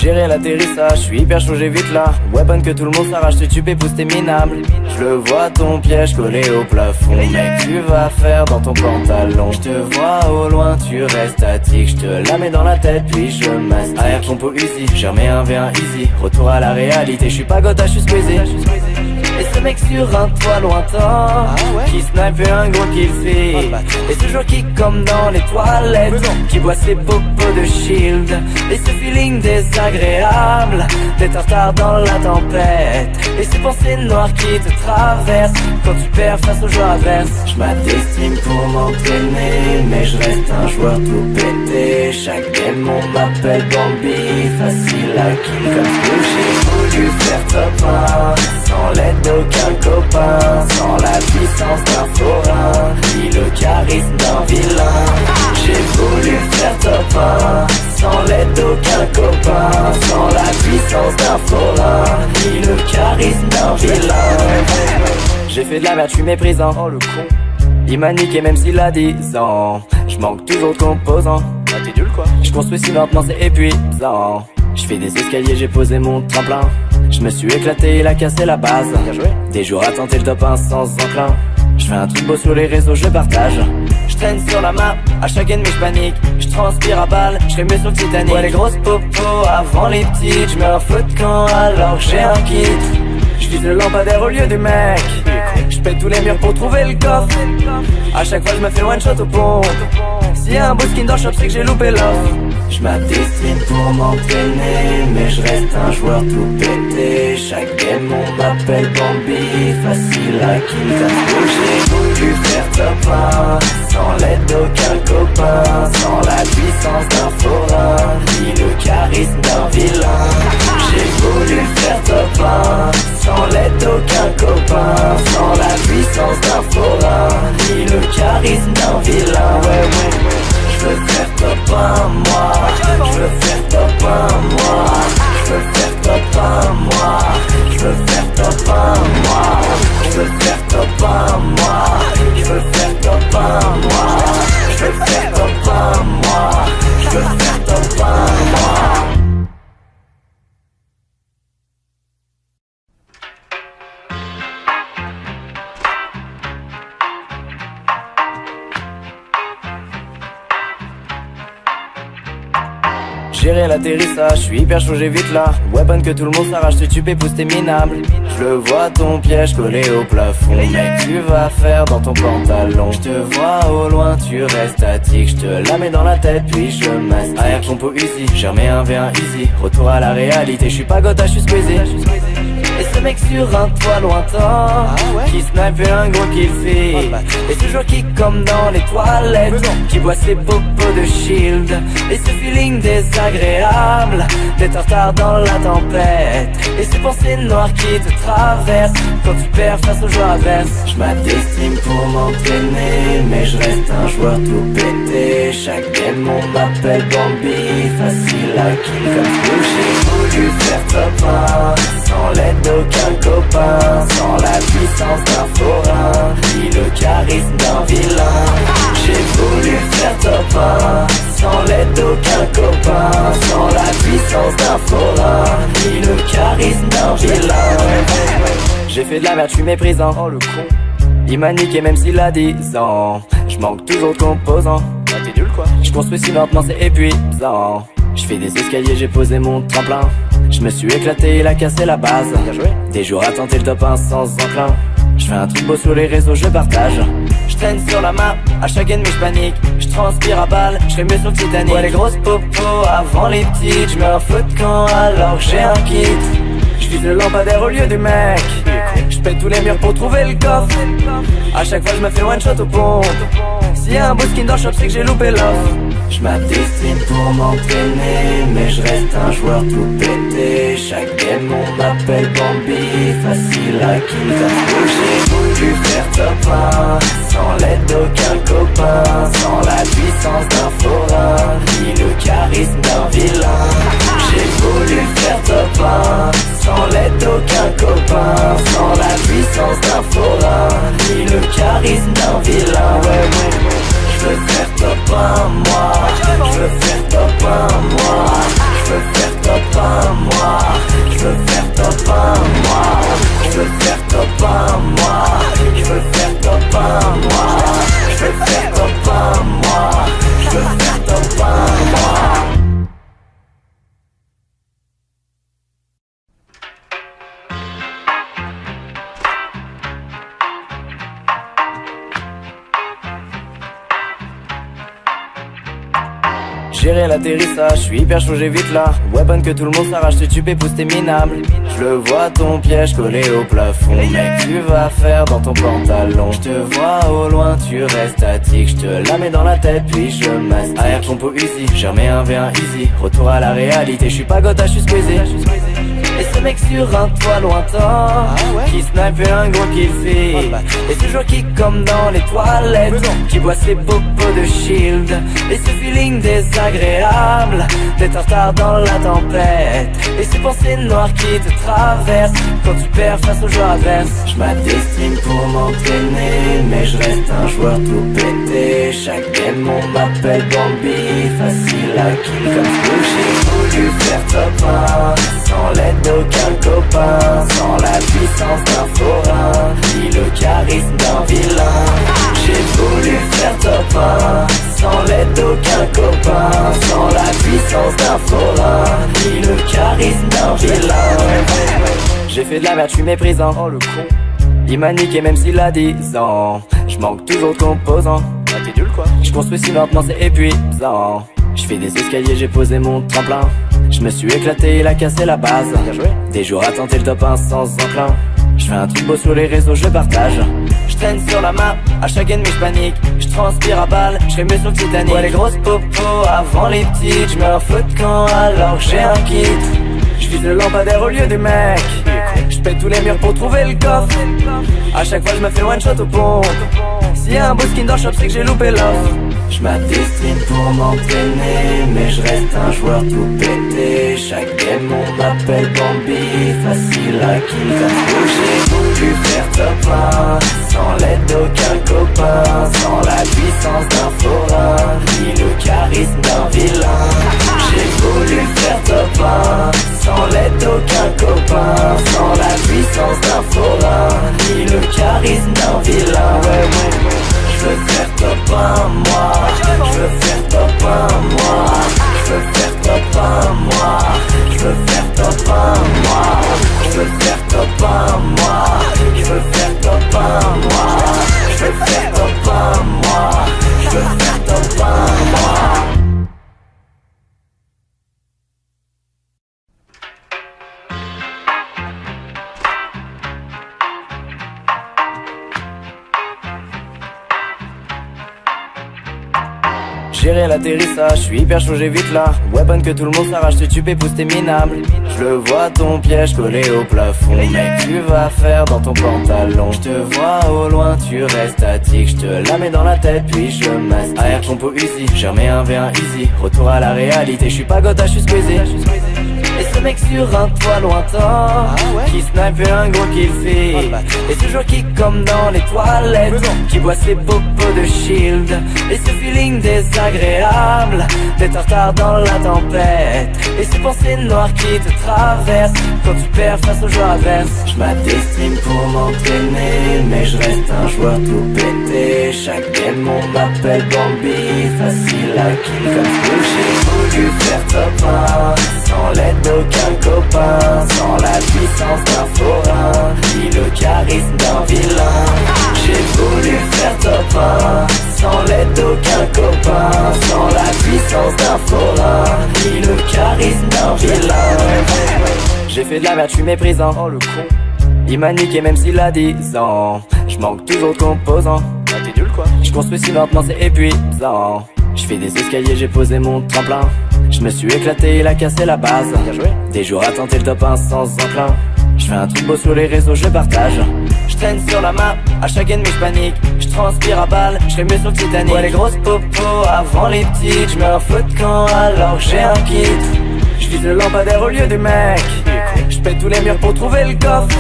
Gérer l'atterrissage, je suis hyper chaud, j'ai vite là. Weapon que tout le monde s'arrache, tu épouses, t'es minable. Je le vois ton piège collé au plafond. Mec, tu vas faire dans ton pantalon. Je te vois au loin, tu restes statique. Je te la mets dans la tête, puis je mastique. Arrière compo Uzi, j'ai remis un V1 easy. Retour à la réalité, je suis pas gotha, je suis squeezy. Et ce mec sur un toit lointain qui snipe un gros kill fait. Et ce joueur qui comme dans les toilettes qui boit ses popos de shield. Et ce feeling désagréable d'être en retard dans la tempête. Et ces pensées noires qui te traversent quand tu perds face aux joueurs adverses. Je m'adestime pour m'entraîner, mais je reste un joueur tout pété. Chaque game on m'appelle Bambi, facile à kill comme ce. J'ai voulu faire top 1 sans l'aide d'aucun copain, sans la puissance d'un forain, ni le charisme d'un vilain. J'ai voulu faire top 1 sans l'aide d'aucun copain, sans la puissance d'un forain, ni le charisme d'un vilain. J'ai fait de la merde, je suis méprisant. Oh le con, il m'a niqué même s'il a 10 ans. Je manque toujours de composants. Ah t'es nul quoi. Je construis si lentement, c'est épuisant. Je fais des escaliers, j'ai posé mon tremplin. Je me suis éclaté, il a cassé la base. Des jours à tenter le top 1 sans enclin. Je fais un truc beau sur les réseaux, je partage. Je traîne sur la map, à chaque ennemi je panique. Je transpire à balles, je serai mieux sur le Titanic. Ouais les grosses popos avant les petites. Je mets un feu de camp alors que j'ai un kit. Je vise le lampadaire au lieu du mec. Je pète tous les murs pour trouver le coffre. À chaque fois je me fais one shot au pont. S'il y a un beau skin dans le shop c'est que j'ai loupé l'offre. Je m'adestime pour m'entraîner, mais je reste un joueur tout pété. Chaque game on m'appelle Bambi, facile à kill comme j'ai voulu faire top 1 sans l'aide d'aucun copain, sans la puissance d'un forain, ni le charisme d'un vilain. J'ai voulu faire top 1 sans l'aide d'aucun copain, sans la puissance d'un forain, ni le charisme d'un vilain. Ouais. Je veux faire top 1 moi, je veux faire top 1 moi, je veux faire top 1 moi, je veux faire top 1 moi, je veux faire top 1 moi, je veux faire top 1 moi, je veux faire top 1 moi, je veux faire top 1 moi. Gérer l'atterrissage, je suis hyper chaud, j'ai vite là. Weapon que tout le monde s'arrache, tu épouses, t'es minable. Je le vois ton piège collé au plafond. Mec, tu vas faire dans ton pantalon. Je te vois au loin, tu restes statique. Je te la mets dans la tête, puis je mastique. Arrière compo Uzi, j'ai remis un V1 easy. Retour à la réalité, je suis pas gotha, je suis squeezy. Et ce mec sur un toit lointain qui snipe un gros kill fait. Et ce joueur qui comme dans les toilettes qui boit ses popos de shield. Et ce feeling désagréable d'être en retard dans la tempête. Et ces pensées noires qui te traversent quand tu perds face aux joueurs adverses. Je m'adestime pour m'entraîner, mais je reste un joueur tout pété. Chaque game on m'appelle Bambi, facile à kill comme ce. J'ai voulu faire top 1 sans l'aide d'aucun copain, sans la puissance d'un forain, ni le charisme d'un vilain. J'ai voulu faire top 1 sans l'aide d'aucun copain, sans la puissance d'un forain, ni le charisme d'un vilain. J'ai fait de la merde, je suis méprisant. Oh le con, il m'a niqué même s'il a 10 ans. Je manque toujours de composants. Ah t'es nul quoi. Je construis si lentement, c'est épuisant. Je fais des escaliers, j'ai posé mon tremplin. Je me suis éclaté, il a cassé la base. Des jours à tenter le top 1 sans enclin. Je fais un truc beau sur les réseaux, je partage. Je traîne sur la map, à chaque ennemi je panique. Je transpire à balles, je serai mieux sur le Titanic. Ouais les grosses popos avant les petites. Je mets un feu de camp alors que j'ai un kit. Je vise le lampadaire au lieu du mec. Je pète tous les murs pour trouver le coffre. À chaque fois je me fais one shot au pont. S'il y a un beau skin dans le shop c'est que j'ai loupé l'offre. Je m'adestime pour m'entraîner, mais je reste un joueur tout pété. Chaque game on m'appelle Bambi, facile à kill comme ce. J'ai voulu faire top 1 sans l'aide d'aucun copain, sans la puissance d'un forain, ni le charisme d'un vilain. J'ai voulu faire top 1 sans l'aide d'aucun copain, sans la puissance d'un forain, ni le charisme d'un vilain. Ouais. Je veux faire top 1 moi, je veux faire top 1 moi, je veux faire top 1 Gérer l'atterrissage, je suis hyper chaud, j'ai vite là. Weapon que tout le monde s'arrache, tu épouses, t'es minable. Je le vois ton piège collé au plafond. Mec, tu vas faire dans ton pantalon. Je te vois au loin, tu restes statique. Je te la mets dans la tête, puis je mastique. Arrière compo easy, j'ai remis un V1 easy. Retour à la réalité, je suis pas gotha, je suis squeezy. Et ce mec sur un toit lointain qui snipe un gros kill fait. Et ce joueur qui comme dans les toilettes qui boit ses popos de shield. Et ce feeling désagréable d'être en retard dans la tempête. Et ces pensées noires qui te traversent quand tu perds face aux joueurs adverses. Je m'adestime pour m'entraîner, mais je reste un joueur tout pété. Chaque game on m'appelle Bambi, facile à kill comme Squishy. J'ai voulu faire top 1 sans l'aide d'aucun copain, sans la puissance d'un forain, ni le charisme d'un vilain. J'ai voulu faire top 1 sans l'aide d'aucun copain, sans la puissance d'un forain, ni le charisme d'un vilain. J'ai fait de la merde, je suis méprisant. Oh le con, il m'a niqué même s'il a 10 ans. Je manque toujours de composants. Ah t'es nul quoi. Je construis si lentement c'est épuisant. Je fais des escaliers, j'ai posé mon tremplin. Je me suis éclaté, il a cassé la base. Des jours à tenter le top 1 sans enclin. Je fais un truc beau sur les réseaux, je partage. Je traîne sur la map, à chaque ennemi je panique. Je transpire à balles, je serai mieux sur le Titanic. Ouais les grosses popos avant les petites. Je mets un feu de camp alors que j'ai un kit. Je vise le lampadaire au lieu des mecs. Je pète tous les murs pour trouver le coffre. À chaque fois je me fais one shot au pont. S'il y a un beau skin dans le shop c'est que j'ai loupé l'offre. Je m'adestime pour m'entraîner, mais je reste un joueur tout pété. Chaque game on m'appelle Bambi, facile à kill comme J'ai voulu faire top 1 sans l'aide d'aucun copain, sans la puissance d'un forain, ni le charisme d'un vilain. J'ai voulu faire top 1 sans l'aide d'aucun copain, sans la puissance d'un forain, ni le charisme d'un vilain. Je veux faire top 1 moi, je veux faire top 1 moi, je veux faire top 1 moi, je veux faire top 1 moi, je veux faire top 1 moi, je veux faire top 1 moi, je veux faire top 1 moi, je veux faire top 1 moi. Gérer l'atterrissage, je suis hyper chaud, j'ai vite là. Weapon que tout le monde s'arrache, tu épouses, t'es minable. Je le vois ton piège collé au plafond. Mec, tu vas faire dans ton pantalon. Je te vois au loin, tu restes statique. Je te la mets dans la tête, puis je mastique. Arrière compo easy, j'ai remis un V1 easy. Retour à la réalité, je suis pas gotha, je suis squeezy. Et ce mec sur un toit lointain qui snipe un gros kill fait. Et ce joueur qui comme dans les toilettes qui boit ses popos de shield. Et ce feeling désagréable d'être en retard dans la tempête. Et ces pensées noires qui te traversent quand tu perds face aux joueurs adverses. Je m'adestime pour m'entraîner, mais je reste un joueur tout pété. Chaque game on m'appelle Bambi, facile à kill comme Squishy. J'ai voulu faire top 1 sans l'aide d'aucun copain, sans la puissance d'un forain, ni le charisme d'un vilain. J'ai voulu faire top 1 sans l'aide d'aucun copain, sans la puissance d'un forain, ni le charisme d'un vilain. J'ai fait de la merde, je suis méprisant. Oh le con, il m'a niqué même s'il a 10 ans. Je manque toujours de composants. Ah t'es nul quoi. Je construis si lentement c'est épuisant. Je fais des escaliers, j'ai posé mon tremplin. Je me suis éclaté, il a cassé la base. Des jours à tenter le top 1 sans enclin. Je fais un truc beau sur les réseaux, je partage. Je traîne sur la map, à chaque ennemi je panique. Je transpire à balles, je serai mieux sur le Titanic. Ouais les grosses popos avant les petites. Je mets un feu de camp alors que j'ai un kit. Je vise le lampadaire au lieu des mecs. Je pète tous les murs pour trouver le coffre.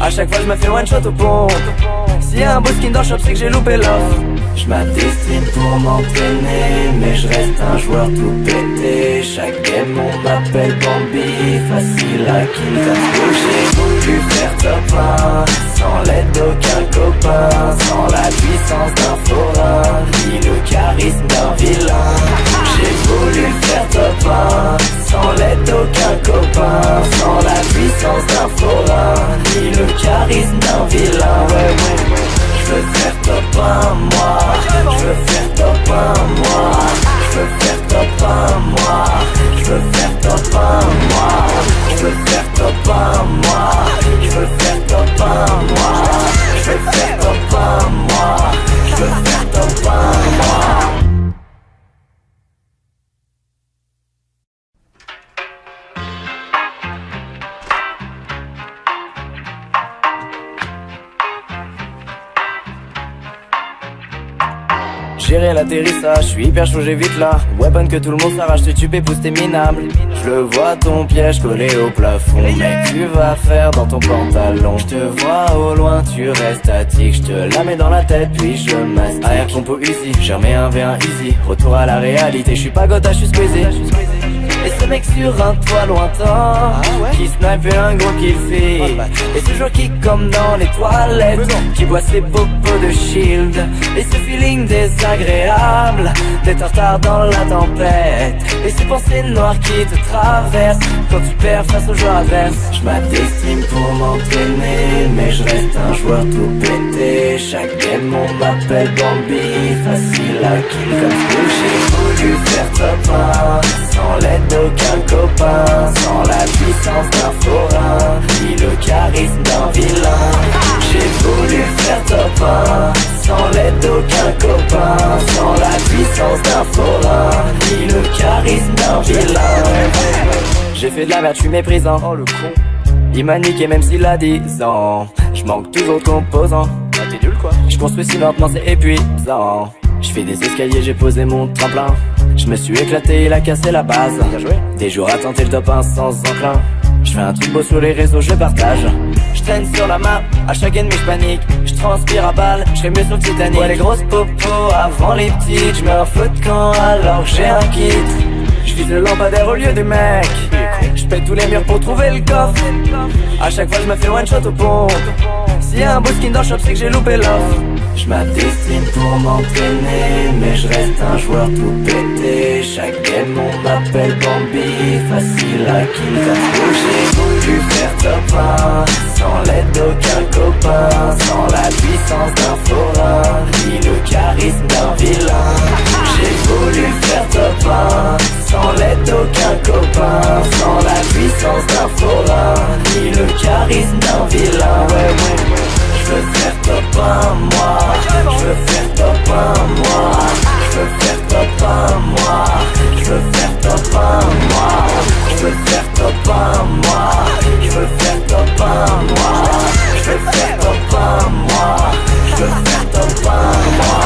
À chaque fois je me fais one shot au pont. S'il y a un beau skin dans le shop c'est que j'ai loupé l'offre. Je m'adestime pour m'entraîner, mais je reste un joueur tout pété. Chaque game on m'appelle Bambi, facile à kill comme J'ai voulu faire top 1 sans l'aide d'aucun copain, sans la puissance d'un forain, ni le charisme d'un vilain. J'ai voulu faire top 1 sans l'aide d'aucun copain, sans la puissance d'un forain, ni le charisme d'un vilain. Je veux faire top 1 moi, je veux faire top 1 moi, je veux faire top 1 top 1 moi. Je veux faire top 1 moi. Je veux faire top 1 moi. Je veux faire top 1 moi. Je veux faire top 1 moi. Je veux faire top 1 moi. Gérer l'atterrissage, je suis hyper chaud, j'ai vite là. Weapon que tout le monde s'arrache, tu pousse t'es minable. Je le vois ton piège collé au plafond. Mec, tu vas faire dans ton pantalon. Je te vois au loin, tu restes statique. Je te la mets dans la tête, puis je mastique. Arrière compo easy, j'ai remis un V1 easy. Retour à la réalité, je suis pas gotha, je suis squeezy. Et ce mec sur un toit lointain qui snipe un gros kill fait. Et ce joueur qui comme dans les toilettes qui boit ses popos de shield. Et ce feeling désagréable d'être en retard dans la tempête. Et ces pensées noires qui te traversent quand tu perds face aux joueurs adverses. Je m'adestime pour m'entraîner, mais je reste un joueur tout pété. Chaque game on m'appelle Bambi, facile à kill comme ce. J'ai voulu faire top 1 sans l'aide d'aucun copain, sans la puissance d'un forain, ni le charisme d'un vilain. J'ai voulu faire top 1 sans l'aide d'aucun copain, sans la puissance d'un forain, ni le charisme d'un vilain. J'ai fait de la merde, je suis méprisant. Oh le con, il m'a niqué même s'il a 10 ans. Je manque toujours de composants. Ah t'es nul quoi. Je construis si lentement c'est épuisant. Je fais des escaliers, j'ai posé mon tremplin. Je me suis éclaté, il a cassé la base. Des jours à tenter le top 1 sans enclin. Je fais un truc beau sur les réseaux, je partage. Je traîne sur la map, à chaque ennemi je panique. Je transpire à balle, je serais mieux sur le Titanic. Ouais les grosses popos avant les petites. Je mets un feu de camp alors que j'ai un kit. Je vise le lampadaire au lieu des mecs. Je pète tous les murs pour trouver le coffre. À chaque fois je me fais one shot au pont. S'il y a un beau skin dans le shop c'est que j'ai loupé l'offre. Je m'adestime pour m'entraîner, mais je reste un joueur tout pété. Chaque game on m'appelle Bambi, facile à kill comme j'ai voulu faire top 1 sans l'aide d'aucun copain, sans la puissance d'un forain, ni le charisme d'un vilain. J'ai voulu faire top 1 sans l'aide d'aucun copain, sans la puissance d'un forain, ni le charisme d'un vilain. Je veux faire top 1 moi. Je veux faire top 1 moi. Je veux faire top 1 moi. Je veux faire top 1 moi. Je veux faire top 1 moi. Je veux faire top 1 moi. Je veux faire top 1 moi. Je veux faire top 1 moi.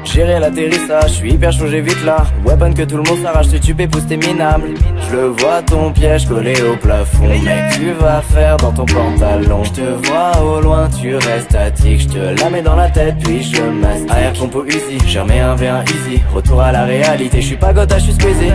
Gérer l'atterrissage, je suis hyper chaud, j'ai vite là. Weapon que tout le monde s'arrache, tu pousse t'es minable. Je le vois ton piège collé au plafond. Mec, tu vas faire dans ton pantalon. Je te vois au loin, tu restes statique. Je te la mets dans la tête, puis je mastique. Arrière compo easy, j'ai remis un V1 easy. Retour à la réalité, je suis pas gotha, je suis squeezy.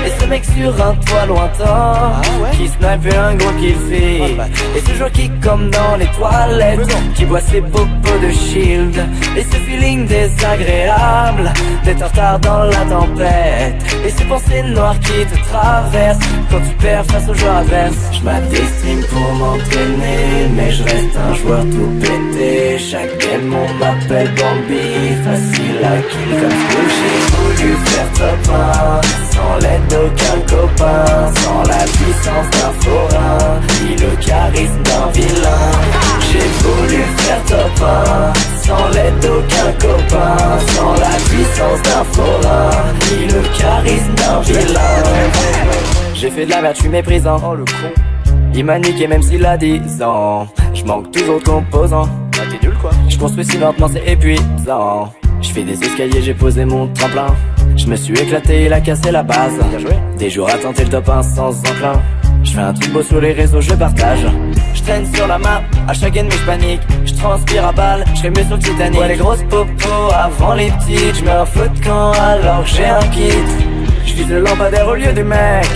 Et ce mec sur un toit lointain qui snipe un gros kill fait. Et ce joueur qui comme dans les toilettes qui boit ses popos de shield. Et ce feeling désagréable d'être en retard dans la tempête. Et ces pensées noires qui te traversent quand tu perds face aux joueurs adverses. Je m'adestime pour m'entraîner, mais je reste un joueur tout pété. Chaque game on m'appelle Bambi, facile à kill comme ce. J'ai voulu faire top 1 sans l'aide d'aucun copain, sans la puissance d'un forain, ni le charisme d'un vilain. J'ai voulu faire top 1 sans l'aide d'aucun copain, sans la puissance d'un forain, ni le charisme d'un vilain. J'ai fait de la merde, je suis méprisant. Oh le con, il m'a niqué même s'il a 10 ans. Je manque toujours de composants. Ah t'es nul quoi. Je construis si lentement c'est épuisant. Je fais des escaliers, j'ai posé mon tremplin. Je me suis éclaté, il a cassé la base. Des jours à tenter le top 1 sans enclin. Je fais un truc beau sur les réseaux, je partage. Je traîne sur la map, à chaque ennemi je panique. Je transpire à balle, je serais mieux sur le Titanic. Ouais les grosses popos avant les petites. Je mets un feu de camp alors que j'ai un kit. Je vise le lampadaire au lieu des mecs.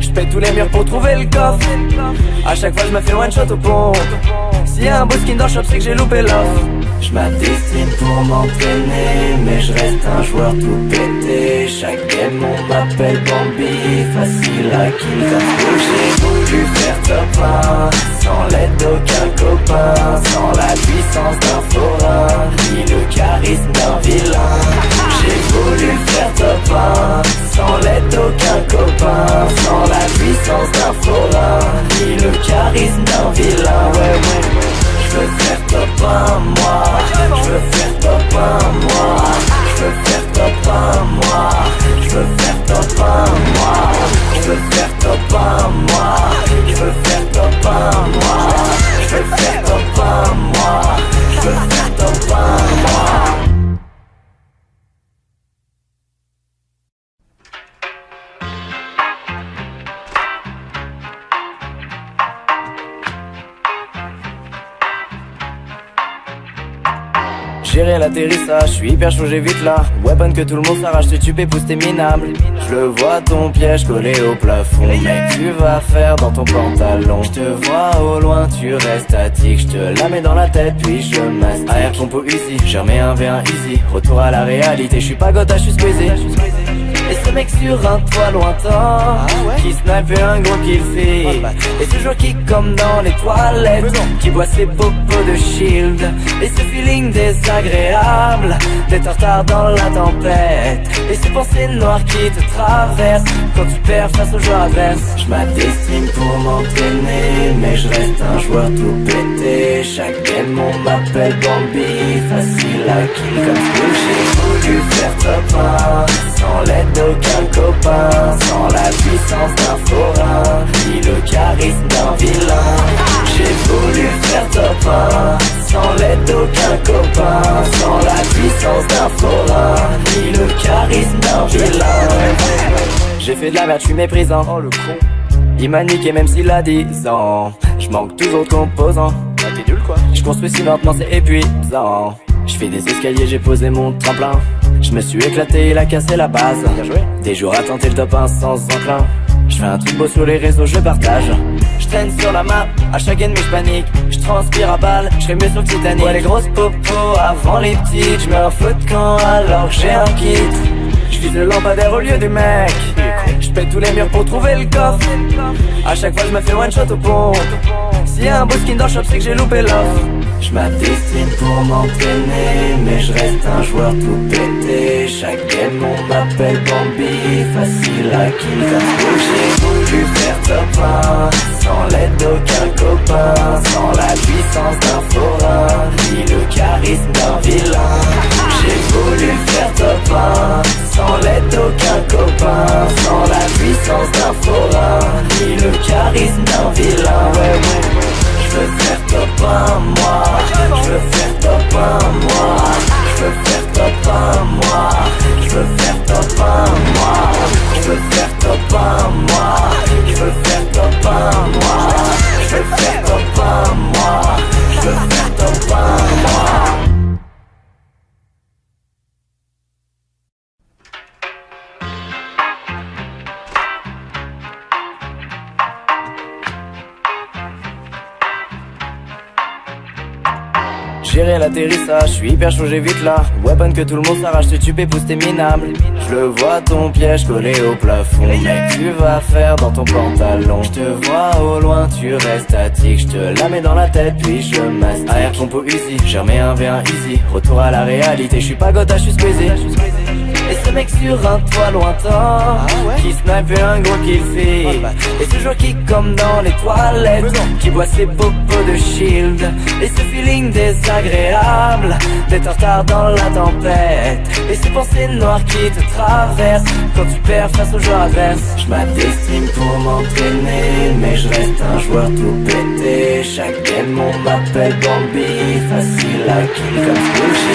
Je J'pète tous les murs pour trouver le coffre. À chaque fois je me fais one shot au pont. S'il y a un beau skin dans le shop c'est que j'ai loupé l'offre. J'm'adestine pour m'entraîner, mais je reste un joueur tout pété. Chaque game on m'appelle Bambi, facile à kill comme j'ai voulu faire top 1, sans l'aide d'aucun copain, sans la puissance d'un forain, ni le charisme d'un vilain. J'ai voulu faire top 1, sans l'aide d'aucun copain, sans la puissance d'un forain, ni le charisme d'un vilain. Ouais. Je veux faire top 1 moi, je veux faire top 1 moi, je veux faire top 1 moi, je veux faire top 1 moi, je veux faire top 1 moi, je veux faire top 1 moi, je veux faire top 1 moi, je veux faire top 1 moi. Gérer l'atterrissage, je suis hyper chaud, j'ai vite là. Weapon que tout le monde s'arrache, tu pousse t'es minable. Je le vois ton piège collé au plafond. Mec, tu vas faire dans ton pantalon. Je te vois au loin, tu restes statique. Je te la mets dans la tête, puis je mastique. Arrière compo easy, j'ai remis un V1 easy. Retour à la réalité, je suis pas gotha, je suis squeezé. Et ce mec sur un toit lointain qui snipe un gros kill fait. Et ce joueur qui comme dans les toilettes qui boit ses popos de shield. Et ce feeling désagréable d'être en retard dans la tempête. Et ces pensées noires qui te traversent quand tu perds face aux joueurs adverses. Je m'adestime pour m'entraîner, mais je reste un joueur tout pété. Chaque game on m'appelle Bambi, facile à kill comme ce j'ai voulu faire top 1, sans l'aide d'aucun copain, sans la puissance d'un forain, ni le charisme d'un vilain. J'ai voulu faire top 1, sans l'aide d'aucun copain, sans la puissance d'un forain, ni le charisme d'un vilain. J'ai fait de la merde, je suis méprisant. Oh le con, il m'a niqué même s'il a 10 ans. Je manque toujours de composants. Ah t'es nul quoi. Je construis si lentement c'est épuisant. Je fais des escaliers, j'ai posé mon tremplin. Je me suis éclaté, il a cassé la base. Des jours à tenter le top 1 sans enclin. Je fais un truc beau sur les réseaux, je partage. Je traîne sur la map, à chaque ennemi je panique. Je transpire à balles, je serais mieux sur le Titanic. Ouais les grosses popos avant les petites. Je mets un feu de camp alors que j'ai un kit. Je vise le lampadaire au lieu du mec. Je pète tous les murs pour trouver le coffre. À chaque fois je me fais one shot au pont. S'il y a un beau skin dans le shop c'est que j'ai loupé l'offre. Je m'adestine pour m'entraîner, mais je reste un joueur tout pété. Chaque game on m'appelle Bambi, facile à kill comme j'ai voulu faire top 1, sans l'aide d'aucun copain, sans la puissance d'un forain, ni le charisme d'un vilain. J'ai voulu faire top 1, sans l'aide d'aucun copain, sans la puissance d'un forain, ni le charisme d'un vilain. Ouais. Je veux faire top 1 moi, je veux faire top 1 moi, je veux faire top 1 moi, je veux faire top 1 moi, je veux faire top 1 moi, je veux faire top 1 moi, je veux faire top 1 moi, je veux faire top 1 moi. Gérer l'atterrissage, je suis hyper chaud, j'ai vite là. Weapon que tout le monde s'arrache, tu pousse t'es minable. Je le vois ton piège collé au plafond. Mec, tu vas faire dans ton pantalon. Je te vois au loin, tu restes statique. Je te la mets dans la tête, puis je mastique. Arrière compo easy, j'ai remis un V1 easy. Retour à la réalité, je suis pas gotha, je suis squeezé. Et ce mec sur un toit lointain qui snipe un gros kill fait. Et ce joueur qui comme dans les toilettes qui boit ses popos de shield. Et ce feeling désagréable d'être en retard dans la tempête. Et ces pensées noires qui te traversent quand tu perds face aux joueurs adverses. Je m'adestime pour m'entraîner, mais je reste un joueur tout pété. Chaque game on m'appelle Bambi, facile à kill comme ce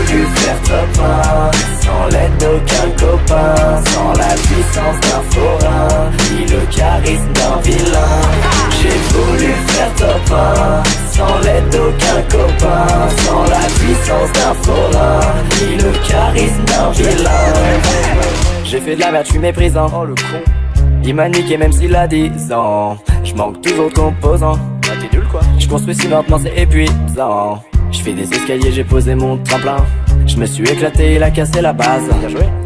j'ai voulu faire top 1, sans l'aide d'aucun copain, sans la puissance d'un forain, ni le charisme d'un vilain. J'ai voulu faire top 1, sans l'aide d'aucun copain, sans la puissance d'un forain, ni le charisme d'un vilain. J'ai fait de la merde, je suis méprisant. Oh le con, Il m'a niqué même s'il a 10 ans. J'manque toujours de composants. T'es nul quoi. J'construis si lentement c'est épuisant. J'fais des escaliers, j'ai posé mon tremplin. J'me suis éclaté, il a cassé la base.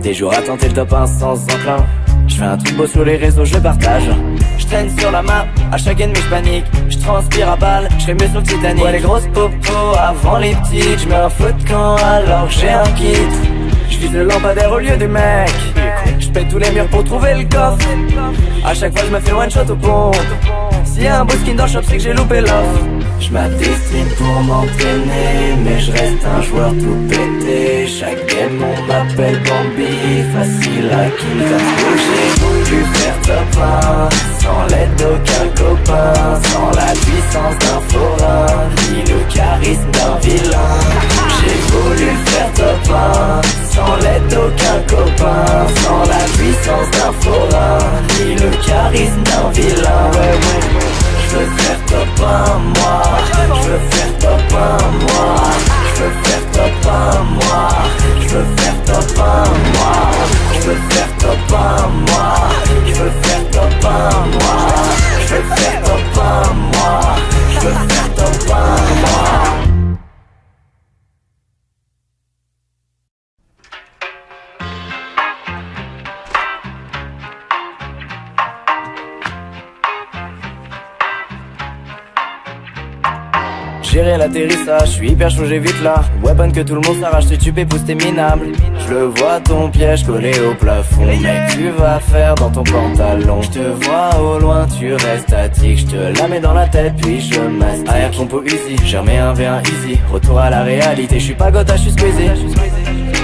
Des jours à tenter le top 1 sans enclin. J'fais un truc beau sur les réseaux, je partage. J'traîne sur la map, à chaque ennemi j'panique. J'transpire à balle, j'serais mieux sur le Titanic. Ouais les grosses popos avant les petites. J'mets un feu de camp alors que j'ai un kit. J'vise le lampadaire au lieu du mec. J'pète tous les murs pour trouver le coffre. À chaque fois j'me fais one shot au pont. S'il y a un beau skin dans le shop c'est que j'ai loupé l'offre. J'm'adestime pour m'entraîner, mais je reste un joueur tout pété. Chaque game on m'appelle Bambi, facile à kill comme j'ai voulu faire top 1 sans l'aide d'aucun copain, sans la puissance d'un forain, ni le charisme d'un vilain. J'ai voulu faire top 1 sans l'aide d'aucun copain, sans la puissance d'un forain, ni le charisme d'un vilain. Ouais. Je veux faire top 1 moi, je veux faire top 1 moi, je veux faire top 1 moi, je veux faire top 1 moi, je veux faire top 1 moi, je veux faire top 1 moi, je veux faire top 1 moi, je veux faire top 1 moi. Gérer l'atterrissage, je suis hyper chaud, j'ai vite là. Weapon que tout le monde s'arrache, tu pousse t'es minable. Je le vois ton piège collé au plafond. Mec, tu vas faire dans ton pantalon. Je te vois au loin, tu restes statique. Je te la mets dans la tête, puis je mastique. Arrière compo easy, j'ai remis un V1 easy. Retour à la réalité, je suis pas gotha, je suis squeezy.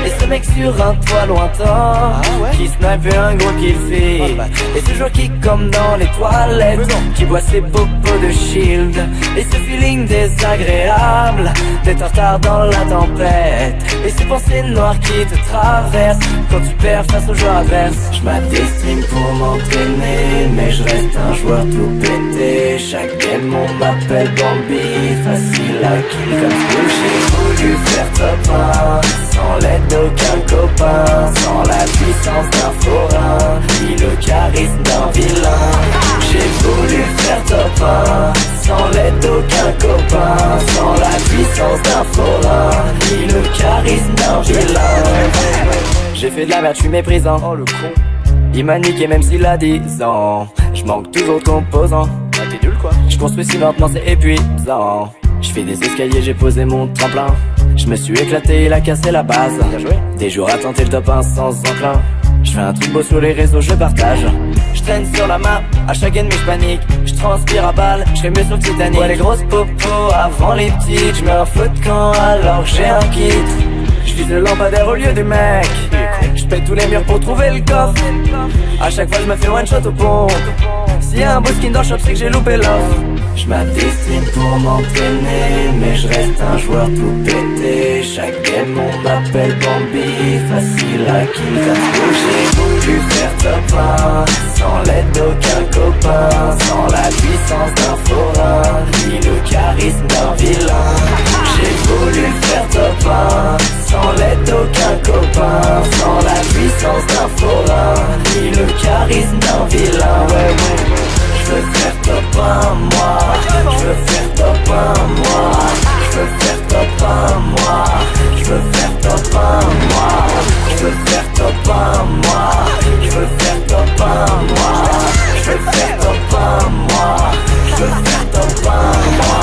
Et ce mec sur un toit lointain qui snipe un gros kill fait. Et ce joueur qui comme dans les toilettes qui boit ses popos de shield. Et ce feeling désagréable d'être en retard dans la tempête. Et ces pensées noires qui te traversent quand tu perds face aux joueurs adverses. Je m'adestime pour m'entraîner, mais je reste un joueur tout pété. Chaque game on m'appelle Bambi, facile à kill comme ce j'ai voulu faire top 1 sans l'aide d'aucun copain, sans la puissance d'un forain, ni le charisme d'un vilain. J'ai voulu faire top 1 sans l'aide d'aucun copain, sans la puissance d'un forain, ni le charisme d'un vilain. J'ai fait de la merde, je suis méprisant. Oh le con. Il m'a niqué même s'il a 10 ans. J'manque toujours de composants. T'es nul quoi. J'construis si lentement c'est épuisant. J'fais des escaliers, j'ai posé mon tremplin. J'me suis éclaté, il a cassé la base. Des jours à tenter le top 1 sans enclin. J'fais un truc beau sur les réseaux, je partage. J'traîne sur la map, à chaque ennemi j'panique. J'transpire à balle, j'serais mieux sur le Titanic. Ouais les grosses popos avant les petites. J'mets un feu de camp alors que j'ai un kit. J'vise le lampadaire au lieu du mec. J'pète tous les murs pour trouver le coffre. À chaque fois j'me fais one shot au pont. S'il y a un beau skin dans le shop c'est que j'ai loupé l'offre. J'm'adestime pour m'entraîner, mais je reste un joueur tout pété. Chaque game on m'appelle Bambi, facile à kill comme j'ai voulu faire top 1 sans l'aide d'aucun copain, sans la puissance d'un forain, ni le charisme d'un vilain. J'ai voulu faire top 1 sans l'aide d'aucun copain, sans la puissance d'un forain, ni le charisme d'un vilain. Ouais. Je veux faire top 1 moi, je veux faire top 1 moi, je veux faire top 1 moi, je veux faire top 1 moi, je veux faire top 1 moi, je veux faire top 1 moi, je veux faire top 1 moi, je veux faire top 1 moi.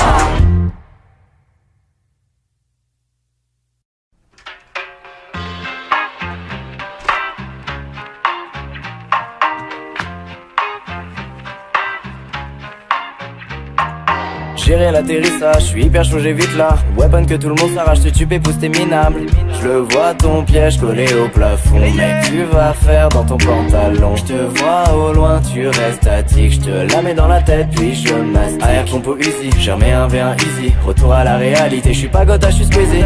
Gérer l'atterrissage, je suis hyper chaud, j'ai vite là. Weapon que tout le monde s'arrache, tu pousse t'es minable. Je le vois ton piège collé au plafond. Mec, tu vas faire dans ton pantalon. Je te vois au loin, tu restes statique. Je te la mets dans la tête, puis je mastique. Arrière compo easy, j'ai remis un V1 easy. Retour à la réalité, je suis pas gotha, je suis squeezy.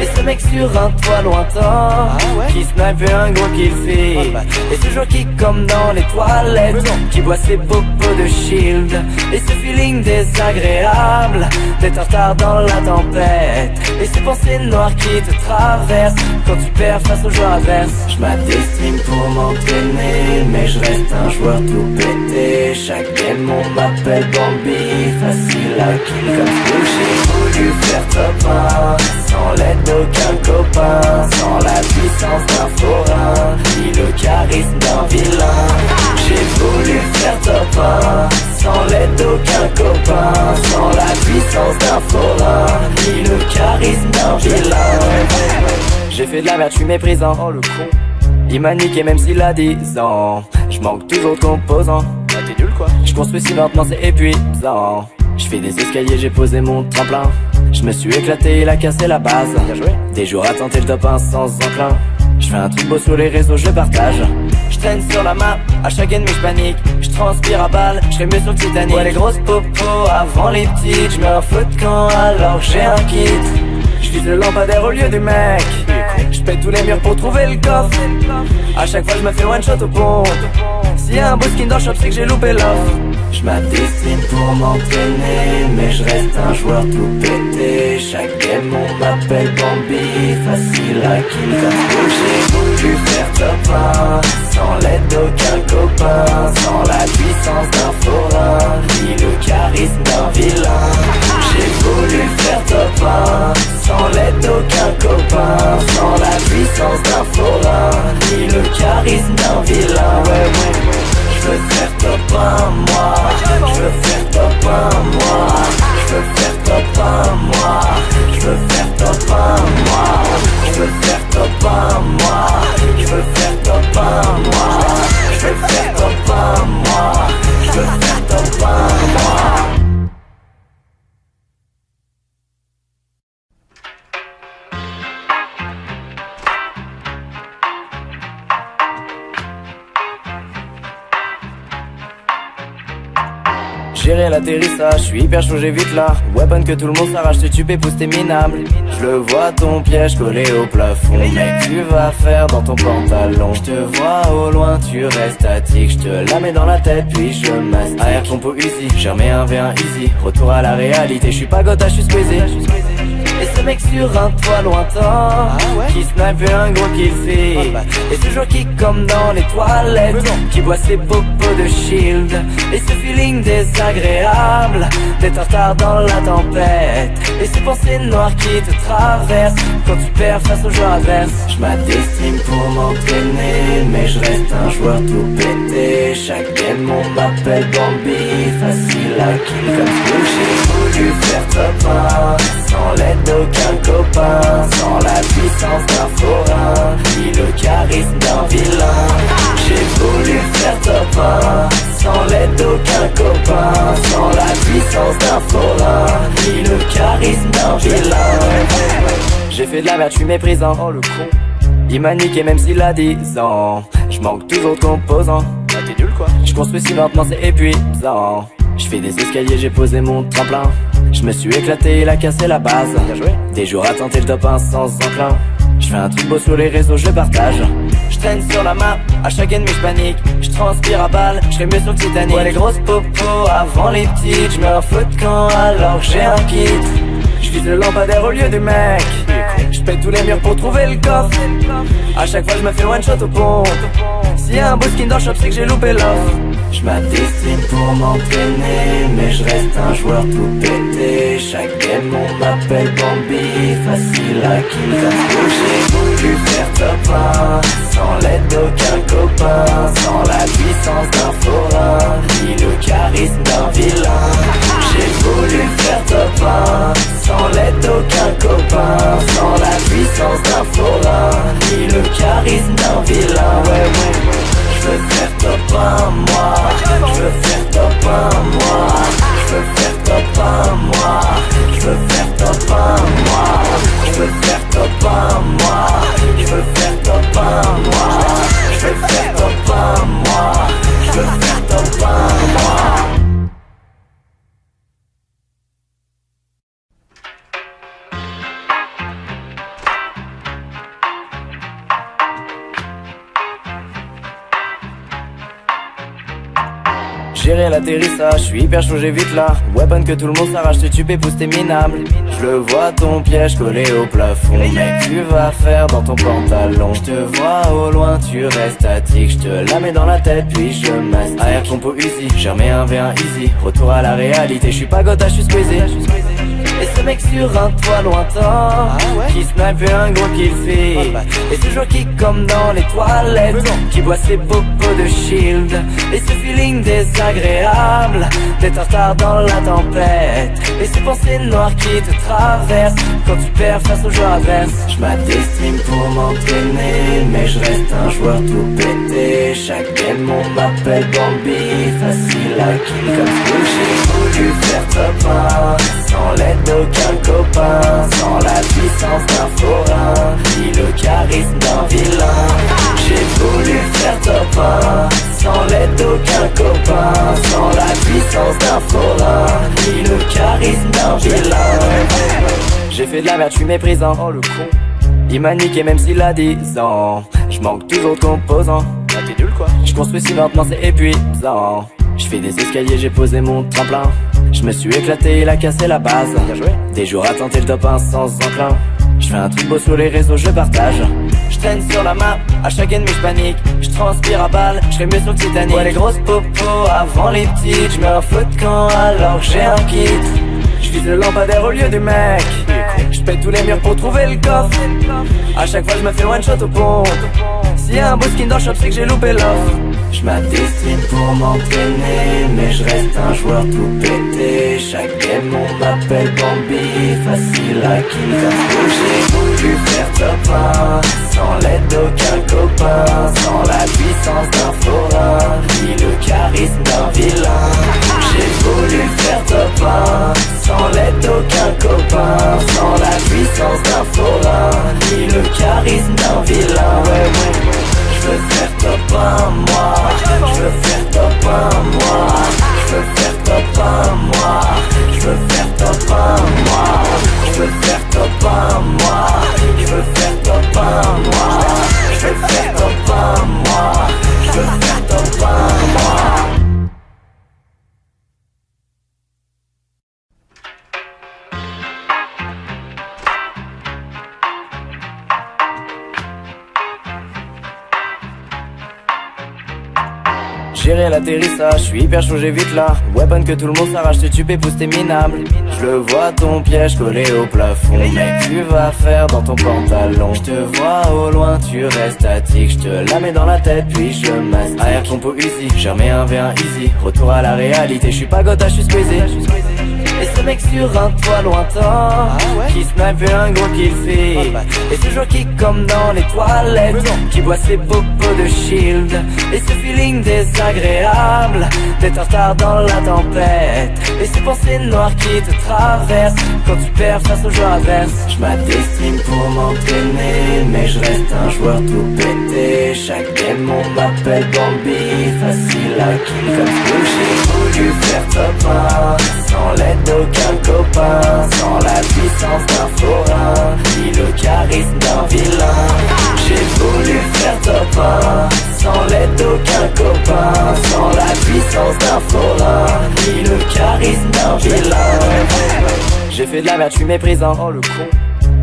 Et ce mec sur un toit lointain qui snipe un gros kill fait. Et ce joueur qui comme dans les toilettes qui boit ses popos de shield. Et ce feeling désagréable d'être en retard dans la tempête. Et ces pensées noires qui te traversent quand tu perds face aux joueurs adverses. Je m'adestime pour m'entraîner, mais je reste un joueur tout pété. Chaque game on m'appelle Bambi, facile à kill comme Blue. J'ai voulu faire top 1 sans l'aide d'aucun copain, sans la puissance d'un forain ni le charisme d'un vilain. J'ai voulu faire top 1 sans l'aide d'aucun copain, sans la puissance d'un forain ni le charisme d'un vilain. J'ai fait de la merde, je suis méprisant. Oh le con, il m'a niqué même s'il a 10 ans. Je manque toujours de composants. Ah t'es nul quoi. Je construis si lentement c'est épuisant. Je fais des escaliers, j'ai posé mon tremplin. Je me suis éclaté, il a cassé la base. Bien joué. Des jours à tenter le top 1 sans enclin. Je fais un truc beau sur les réseaux, je partage. Je traîne sur la map, à chaque ennemi je panique. Je transpire à balles, je serais mieux sur le Titanic. Ouais les grosses popos avant les petites. Je mets un feu de camp alors que j'ai un kit. Je vise le lampadaire au lieu du mec. Je pète tous les murs pour trouver le coffre. À chaque fois je me fais one shot au pont. S'il y a un beau skin dans le shop c'est que j'ai loupé l'offre. Je m'adestime pour m'entraîner, mais je reste un joueur tout pété. Chaque game on m'appelle Bambi, facile à kill comme Blue. J'ai voulu faire top 1 sans l'aide d'aucun copain, sans la puissance d'un forain ni le charisme d'un vilain. J'ai voulu faire top 1 sans l'aide d'aucun copain, sans la puissance d'un forain ni le charisme d'un vilain. Ouais. Je veux faire top 1 moi, je veux faire top 1 moi, je veux faire top 1 moi, je veux faire top 1 moi, je veux faire top 1 moi, je veux faire top 1 moi, je veux faire top 1 moi, je veux faire top 1 moi. Gérer l'atterrissage, je suis hyper chaud, j'ai vite là. Weapon que tout le monde s'arrache, tu pousse t'es minable. Je le vois ton piège collé au plafond. Mec, tu vas faire dans ton pantalon. Je te vois au loin, tu restes statique. Je te la mets dans la tête, puis je mastique. Arrière compo easy, j'ai remis un V1 easy. Retour à la réalité, je suis pas gotha, je suis squeezy. Et ce mec sur un toit lointain qui snipe un gros kill fait. Et ce joueur qui comme dans les toilettes qui boit ses popos de shield. Et ce feeling désagréable d'être en retard dans la tempête. Et ces pensées noires qui te traversent quand tu perds face aux joueurs adverses. Je m'adestime pour m'entraîner, mais je reste un joueur tout pété. Chaque game on m'appelle Bambi, facile à kill comme Blue. J'ai voulu faire top 1 sans l'aide d'aucun copain, sans la puissance d'un forain ni le charisme d'un vilain. J'ai voulu faire top 1 sans l'aide d'aucun copain, sans la puissance d'un forain ni le charisme d'un vilain. J'ai fait de la merde, je suis méprisant. Oh le con, il m'a niqué même s'il a 10 ans. Je manque toujours de composants. Ah t'es nul quoi. Je construis si lentement c'est épuisant. Je fais des escaliers, j'ai posé mon tremplin. Je me suis éclaté, il a cassé la base. Bien joué. Des jours à tenter le top 1 sans enclin. Je fais un truc beau sur les réseaux, je partage. Je traîne sur la map, à chaque ennemi je panique. Je transpire à balles, je serais mieux sur le Titanic. Ouais les grosses popos avant les petites. Je mets un feu de camp alors que j'ai un kit. Je vise le lampadaire au lieu du mec. Je pète tous les murs pour trouver le coffre. À chaque fois je me fais one shot au pont. S'il y a un beau skin dans le shop c'est que j'ai loupé l'offre. Je m'adestime pour m'entraîner, mais je reste un joueur tout pété. Chaque game on m'appelle Bambi, facile à kill comme Blue. J'ai voulu faire top 1 sans l'aide d'aucun copain, sans la puissance d'un forain ni le charisme d'un vilain. J'ai voulu faire top 1 sans l'aide d'aucun copain, sans la puissance d'un forain ni le charisme d'un vilain. Ouais. Je veux faire top 1 moi, je veux faire top 1 moi, je veux faire top 1 moi, je veux faire top 1 moi, je veux faire top 1 moi, je veux faire top 1 moi, je veux faire top 1 moi, je veux faire top 1 moi. Gérer l'atterrissage, je suis hyper chaud, j'ai vite là. Weapon que tout le monde s'arrache, tu pousse t'es minable. Je le vois ton piège collé au plafond. Mec, tu vas faire dans ton pantalon? Je te vois au loin, tu restes statique. Je te la mets dans la tête puis je mastique. Arrière compo Uzi, j'ai remis un V1 easy. Retour à la réalité, je suis pas gotha, je suis squeezy. Et ce mec sur un toit lointain qui snipe un gros kill fait. Et ce jockey comme dans les toilettes qui boit ses popos de shield. Et ce feeling désagréable d'être en retard dans la tempête. Et ces pensées noires qui te traversent quand tu perds face aux joueurs adverses. Je m'adestime pour m'entraîner, mais je reste un joueur tout pété. Chaque game on m'appelle Bambi, facile à kill comme Squishy. J'ai voulu faire top 1 sans l'aide d'aucun copain, sans la puissance d'un forain, ni le charisme d'un vilain. J'ai voulu faire top 1 sans l'aide d'aucun copain, sans la puissance d'un forain, ni le charisme d'un vilain. J'ai fait de la merde, je suis méprisant. Oh le con. Il m'a niqué même s'il a 10 ans. Je manque toujours de composants. Ah t'es nul quoi. Je construis si lentement c'est épuisant. Je fais des escaliers, j'ai posé mon tremplin. Je me suis éclaté, il a cassé la base. Des jours à tenter le top 1 sans enclin. Je fais un truc beau sur les réseaux, je partage. Je traîne sur la map, à chaque ennemi je panique. Je transpire à balles, je serais mieux sur le Titanic. Ouais les grosses popos avant les petites. Je mets un feu de camp alors que j'ai un kit. Je vise le lampadaire au lieu du mec. Je pète tous les murs pour trouver le coffre. À chaque fois je me fais one shot au pont. S'il y a un beau skin dans le shop c'est que j'ai loupé l'offre. Je m'adestime pour m'entraîner, mais je reste un joueur tout pété. Chaque game on m'appelle Bambi, facile à kill comme j'ai voulu faire top 1 sans l'aide d'aucun copain, sans la puissance d'un forain, ni le charisme d'un vilain. J'ai voulu faire top 1 sans l'aide d'aucun copain, sans la puissance d'un forain, ni le charisme d'un vilain. Ouais. Je veux faire top 1 moi, je veux faire top 1 moi, je veux faire top 1 moi, je veux faire top 1 moi, je veux faire top 1 moi, je veux faire top 1 moi, je veux faire top 1 moi, je veux faire top 1 moi. Gérer l'atterrissage, je suis hyper chaud, j'ai vite là. Weapon que tout le monde s'arrache, tu pousse t'es minable. Je le vois ton piège collé au plafond. Mec, tu vas faire dans ton pantalon? Je te vois au loin, tu restes statique. Je te la mets dans la tête, puis je mastique. Arrière compo Uzi, j'ai remis un V1 easy. Retour à la réalité, je suis pas gotha, je suis squeezy. Et ce mec sur un toit lointain qui snipe un gros kill fait. Et ce jockey comme dans les toilettes qui boit ses popos de shield. Et ce feeling désagréable d'être en retard dans la tempête. Et ces pensées noires qui te traversent quand tu perds face aux joueurs adverses. Je m'adestime pour m'entraîner, mais je reste un joueur tout pété. Chaque game on m'appelle Bambi, facile à kill comme Squishy. J'ai voulu faire top 1 sans l'aide d'aucun copain, sans la puissance d'un forain, ni le charisme d'un vilain. J'ai voulu faire top 1 sans l'aide d'aucun copain, sans la puissance d'un forain, ni le charisme d'un vilain. J'ai fait de la merde, je suis méprisant. Oh le con.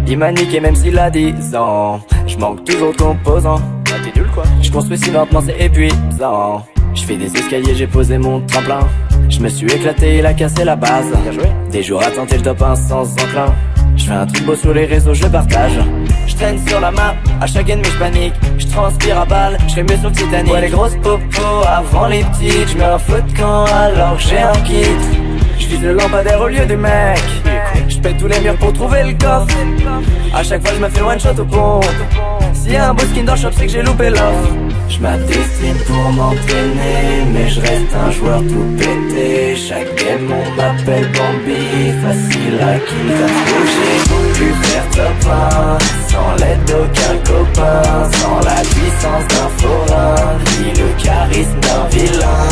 Il m'a niqué même s'il a 10 ans. Je manque toujours de composants. Ah t'es nul quoi. Je construis si lentement c'est épuisant. Je fais des escaliers, j'ai posé mon tremplin. Je me suis éclaté, il a cassé la base. Des jours à tenter le top 1 sans enclin. Je fais un truc beau sur les réseaux, je partage. Je traîne sur la map, à chaque ennemi je panique. Je transpire à balles, je serais mieux sur le Titanic. Ouais les grosses popos avant les petites. Je mets un feu de camp alors que j'ai un kit. Je vise le lampadaire au lieu du mec. Je pète tous les murs pour trouver le coffre. À chaque fois je me fais one shot au pont. S'il y a un beau skin dans le shop c'est que j'ai loupé l'offre. Je m'adestime pour m'entraîner, mais je reste un joueur tout pété. Chaque game on m'appelle Bambi, facile à kill comme j'ai voulu faire top 1 sans l'aide d'aucun copain, sans la puissance d'un forain, ni le charisme d'un vilain.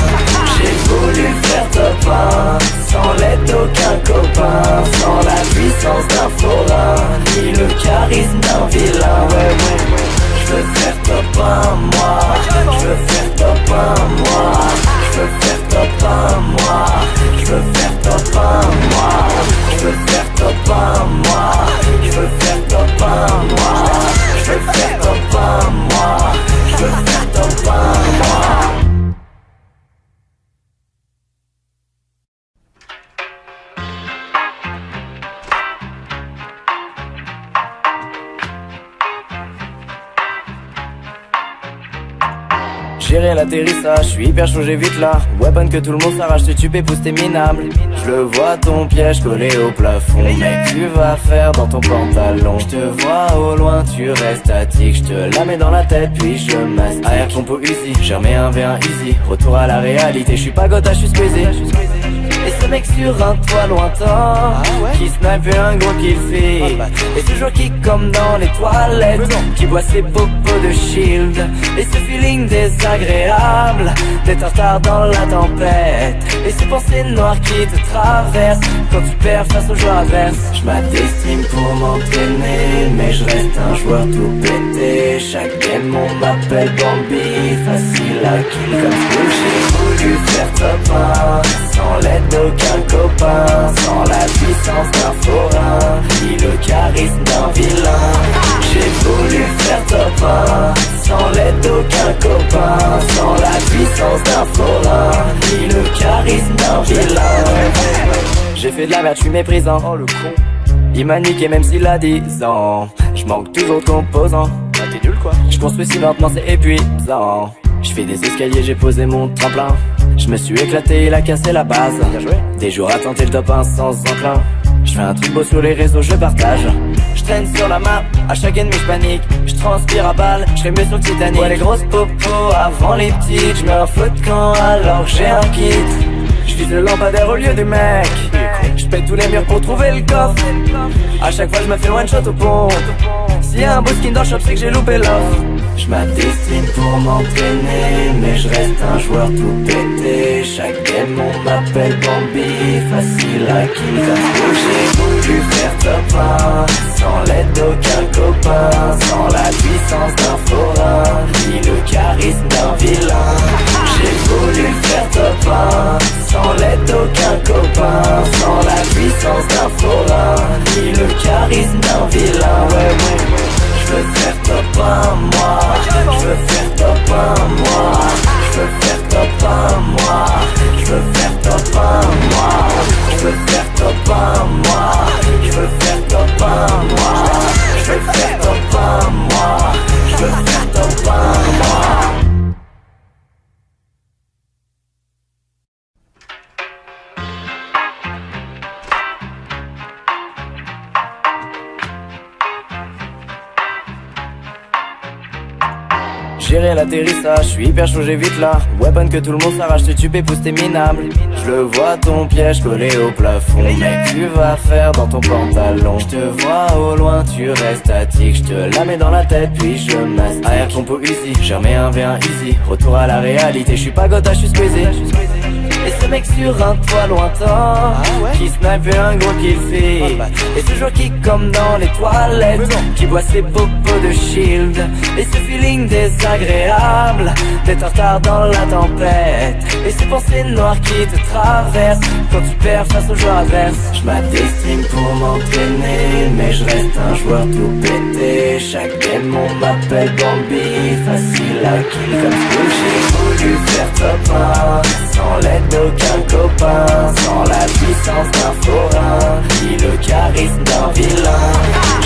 J'ai voulu faire top 1 sans l'aide d'aucun copain, sans la puissance d'un forain, ni le charisme d'un vilain. Ouais. Je veux faire top 1 moi, je veux faire top 1 moi, je Je veux faire top 1 moi. Je veux faire top 1 moi. Je veux faire top 1 moi. Je veux faire top 1 moi. Je veux faire top 1 moi. Je veux faire top 1 moi. Gérer l'atterrissage, je suis hyper chaud, j'ai vite là. Weapon que tout le monde s'arrache, tu pousse t'es minable. Je le vois ton piège collé au plafond. Mec, tu vas faire dans ton pantalon. Je te vois au loin, tu restes statique. Je te la mets dans la tête, puis je mastique. Arrière compo easy, j'ai remis un V1 easy. Retour à la réalité, je suis pas gotha, je suis squeezy. Et ce mec sur un toit lointain qui snipe un gros kill fait. Et ce joueur qui comme dans les toilettes qui boit ses popos de shield. Et ce feeling désagréable d'être en retard dans la tempête. Et ces pensées noires qui te traversent quand tu perds face aux joueurs adverses. Je m'adestime pour m'entraîner, mais je reste un joueur tout pété. Chaque game on m'appelle Bambi, facile à kill comme Squid. J'ai voulu faire top 1 sans l'aide d'aucun copain, sans la puissance d'un forain, ni le charisme d'un vilain. J'ai voulu faire top 1 sans l'aide d'aucun copain, sans la puissance d'un forain, ni le charisme d'un vilain. J'ai fait de la merde, je suis méprisant. Oh le con, il m'a niqué même s'il a 10 ans. Je manque toujours de composants. Ah t'es nul quoi. Je construis si lentement c'est épuisant. Je fais des escaliers, j'ai posé mon tremplin. Je me suis éclaté, il a cassé la base. Des jours à tenter le top 1 sans enclin. Je fais un truc beau sur les réseaux, je partage. Je traîne sur la map, à chaque ennemi je panique. Je transpire à balles, je serai mieux sur le Titanic. Ouais les grosses popos avant les petites. Je mets un feu de camp alors que j'ai un kit. Je vise le lampadaire au lieu du mec. Je pète tous les murs pour trouver le coffre. À chaque fois je me fais one shot au pont. S'il y a un beau skin dans le shop c'est que j'ai loupé l'offre. Je m'adestime pour m'entraîner, mais je reste un joueur tout pété. Chaque game on m'appelle Bambi, facile à kill comme j'ai voulu faire top 1 sans l'aide d'aucun copain, sans la puissance d'un forain, ni le charisme d'un vilain. J'ai voulu faire top 1 sans l'aide d'aucun copain, sans la puissance d'un forain, ni le charisme d'un vilain. Ouais. Je veux faire top 1 moi. Je veux faire top 1 moi. Je veux faire top 1 moi. Je veux faire top 1 moi. Je veux faire top 1 moi. Je veux faire top 1 moi. Je veux faire top 1 moi. Je veux faire top 1 moi. Gérer l'atterrissage, je suis hyper chaud, j'ai vite là. Weapon que tout le monde s'arrache, tu pousse t'es minable. Je le vois ton piège collé au plafond. Mec, tu vas faire dans ton pantalon. Je te vois au loin, tu restes statique. Je te la mets dans la tête, puis je mastique. Arrière compo easy, j'ai remis un V1 easy. Retour à la réalité, je suis pas gotha, je suis squeezy. Et ce mec sur un toit lointain qui snipe un gros kill fait. Et ce joueur qui comme dans les toilettes qui boit ses popos de shield. Et ce feeling désagréable d'être en retard dans la tempête. Et ces pensées noires qui te traversent quand tu perds face aux joueurs adverses. Je m'adestime pour m'entraîner, mais je reste un joueur tout pété. Chaque game on m'appelle Bambi, facile à kill comme Squid. J'ai voulu faire top 1 sans l'aide d'aucun copain, sans la puissance d'un forain, ni le charisme d'un vilain.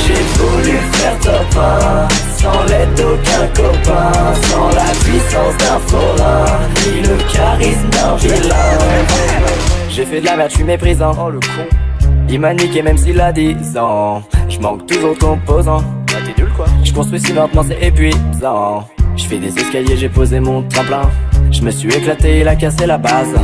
J'ai voulu faire top 1 sans l'aide d'aucun copain, sans la puissance d'un forain, ni le charisme d'un vilain. J'ai fait de la merde, je suis méprisant. Oh le con, il m'a niqué même s'il a 10 ans. Je manque toujours de composants. Ah t'es nul quoi. Je construis si lentement c'est épuisant. Je fais des escaliers, j'ai posé mon tremplin. Je me suis éclaté, il a cassé la base.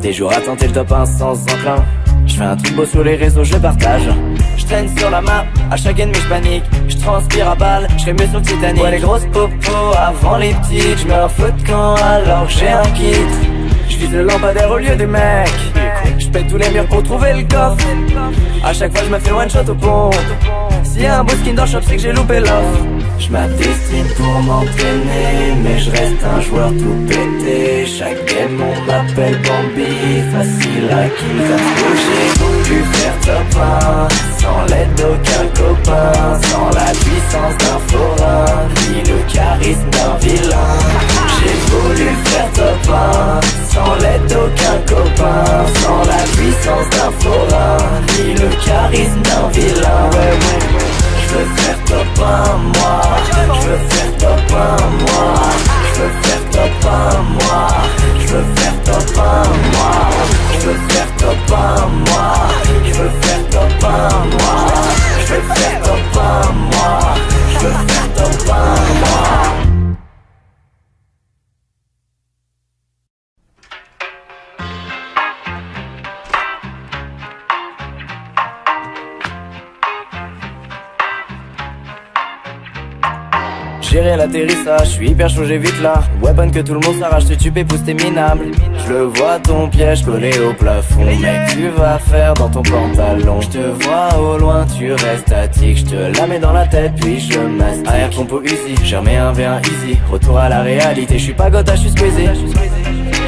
Des jours à tenter le top 1 sans enclin. Je fais un truc beau sur les réseaux, je partage. Je traîne sur la map, à chaque ennemi je panique. Je transpire à balles, je serai mieux sur le Titanic. Ouais les grosses popos avant les petites. Je mets un feu de camp alors que j'ai un kit. Je vise le lampadaire au lieu du mec. Je pète tous les murs pour trouver le coffre. À chaque fois je me fais one shot au pont. S'il y a un beau skin dans le shop, c'est que j'ai loupé l'offre. J'm'adestime pour m'entraîner, mais je reste un joueur tout pété. Chaque game on m'appelle Bambi, facile à kill comme j'ai voulu faire top 1, sans l'aide d'aucun copain, sans la puissance d'un forain, ni le charisme d'un vilain. J'ai voulu faire top 1, sans l'aide d'aucun copain, sans la puissance d'un forain, ni le charisme d'un vilain. Ouais. Je veux faire top 1 moi, je veux faire top 1 moi, je veux faire top 1 moi, je veux faire top 1 moi, je veux faire top 1 moi, je veux faire top 1 moi, je veux faire top 1 moi, je veux faire top 1 moi. Gérer l'atterrissage, je suis hyper chaud, j'ai vite là. Weapon que tout le monde s'arrache, tu pousse t'es minable. Je le vois ton piège collé au plafond. Mec, tu vas faire dans ton pantalon. Je te vois au loin, tu restes statique. Je te la mets dans la tête, puis je mastique. Arrière compo easy, j'ai remis un V1 easy. Retour à la réalité, je suis pas gotha, je suis squeezy.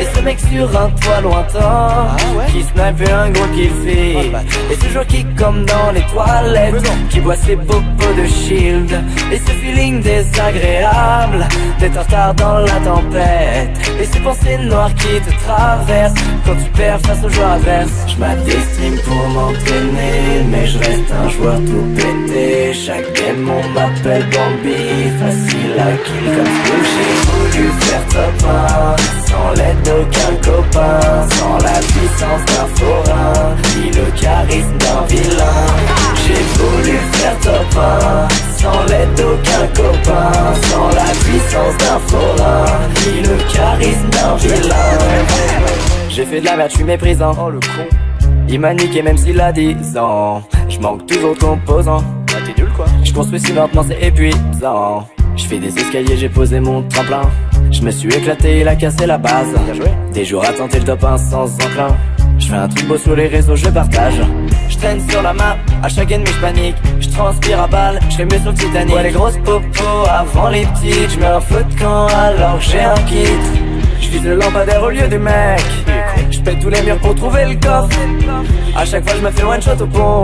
Et ce mec sur un toit lointain, qui snipe un gros kill fait. Et ce joueur qui comme dans les toilettes, qui boit ses popos de shield. Et ce feeling désagréable d'être en retard dans la tempête. Et ces pensées noires qui te traversent quand tu perds face aux joueurs adverses. Je m'adestime pour m'entraîner, mais je reste un joueur tout pété. Chaque game on m'appelle Bambi, facile à kill comme ce j'ai voulu faire top 1, sans l'aide d'aucun copain, sans la puissance d'un forain, ni le charisme d'un vilain. J'ai voulu faire top 1, sans l'aide d'aucun copain, sans la puissance d'un forain, ni le charisme d'un vilain. J'ai fait de la merde, je suis méprisant. Oh le con. Il m'a niqué même s'il a 10 ans. Je manque toujours de composants. Ah t'es nul quoi. Je construis si lentement c'est épuisant. Je fais des escaliers, j'ai posé mon tremplin. Je me suis éclaté, il a cassé la base. Des jours à tenter le top 1 sans enclin. Je fais un truc beau sur les réseaux, je partage. Je traîne sur la map, à chaque ennemi je panique. Je transpire à balles, je fais mieux sur le Titanic. Ouais les grosses popos avant les petites. Je mets un feu de camp alors que j'ai un kit. Je vise le lampadaire au lieu du mec. Je pète tous les murs pour trouver le coffre. À chaque fois je me fais one shot au pont.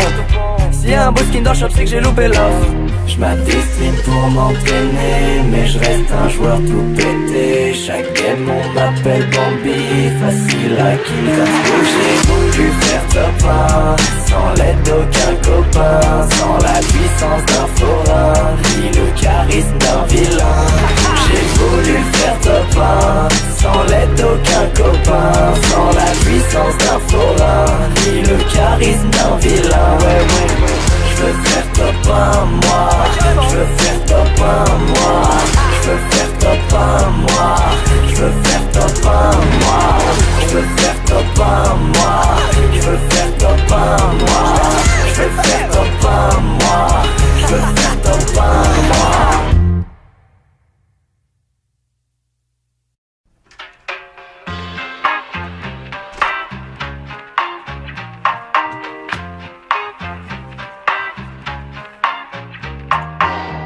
S'il y a un beau skin dans le shop c'est que j'ai loupé l'offre. Je m'adestime pour m'entraîner, mais je reste un joueur tout pété. Chaque game on m'appelle Bambi, facile à kill comme j'ai voulu faire top 1, sans l'aide d'aucun copain, sans la puissance d'un forain, ni le charisme d'un vilain. J'ai voulu faire top 1, sans l'aide d'aucun copain, sans la puissance d'un forain, ni le charisme d'un vilain. Ouais. Je veux faire top 1 moi, je veux faire top 1 moi, je veux faire top 1 moi, je veux faire top 1 moi, je veux faire top 1 moi, je veux faire top 1 moi, je veux faire top 1 moi, je veux faire top 1 moi.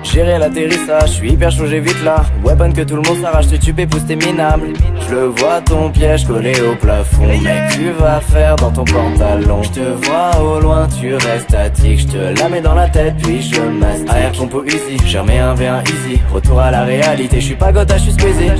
Gérer l'atterrissage, je suis hyper chaud, j'ai vite là. Weapon que tout le monde s'arrache, tu pousse t'es minable. Je le vois ton piège collé au plafond. Mec, tu vas faire dans ton pantalon. Je te vois au loin, tu restes statique. Je te la mets dans la tête, puis je mastique. Arrière compo easy, j'ai remis un V1 easy. Retour à la réalité, je suis pas gotha, je suis squeezy.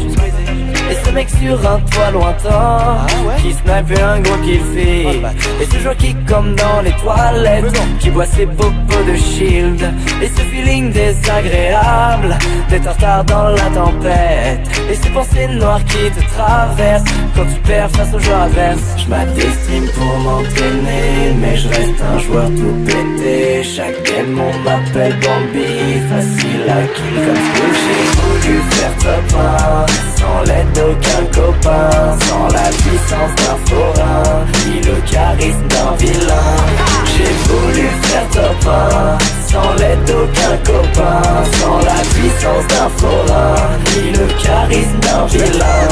Et ce mec sur un toit lointain, qui snipe un gros kill fait. Et ce joueur qui comme dans les toilettes, qui boit ses popos de shield. Et ce feeling désagréable d'être en retard dans la tempête. Et ces pensées noires qui te traversent quand tu perds face aux joueurs adverses. Je m'adestime pour m'entraîner, mais je reste un joueur tout pété. Chaque game on m'appelle Bambi, facile à kill comme ce j'ai voulu faire top 1, sans l'aide d'aucun copain, sans la puissance d'un forain, ni le charisme d'un vilain. J'ai voulu faire top 1, sans l'aide d'aucun copain, sans la puissance d'un forain, ni le charisme d'un vilain.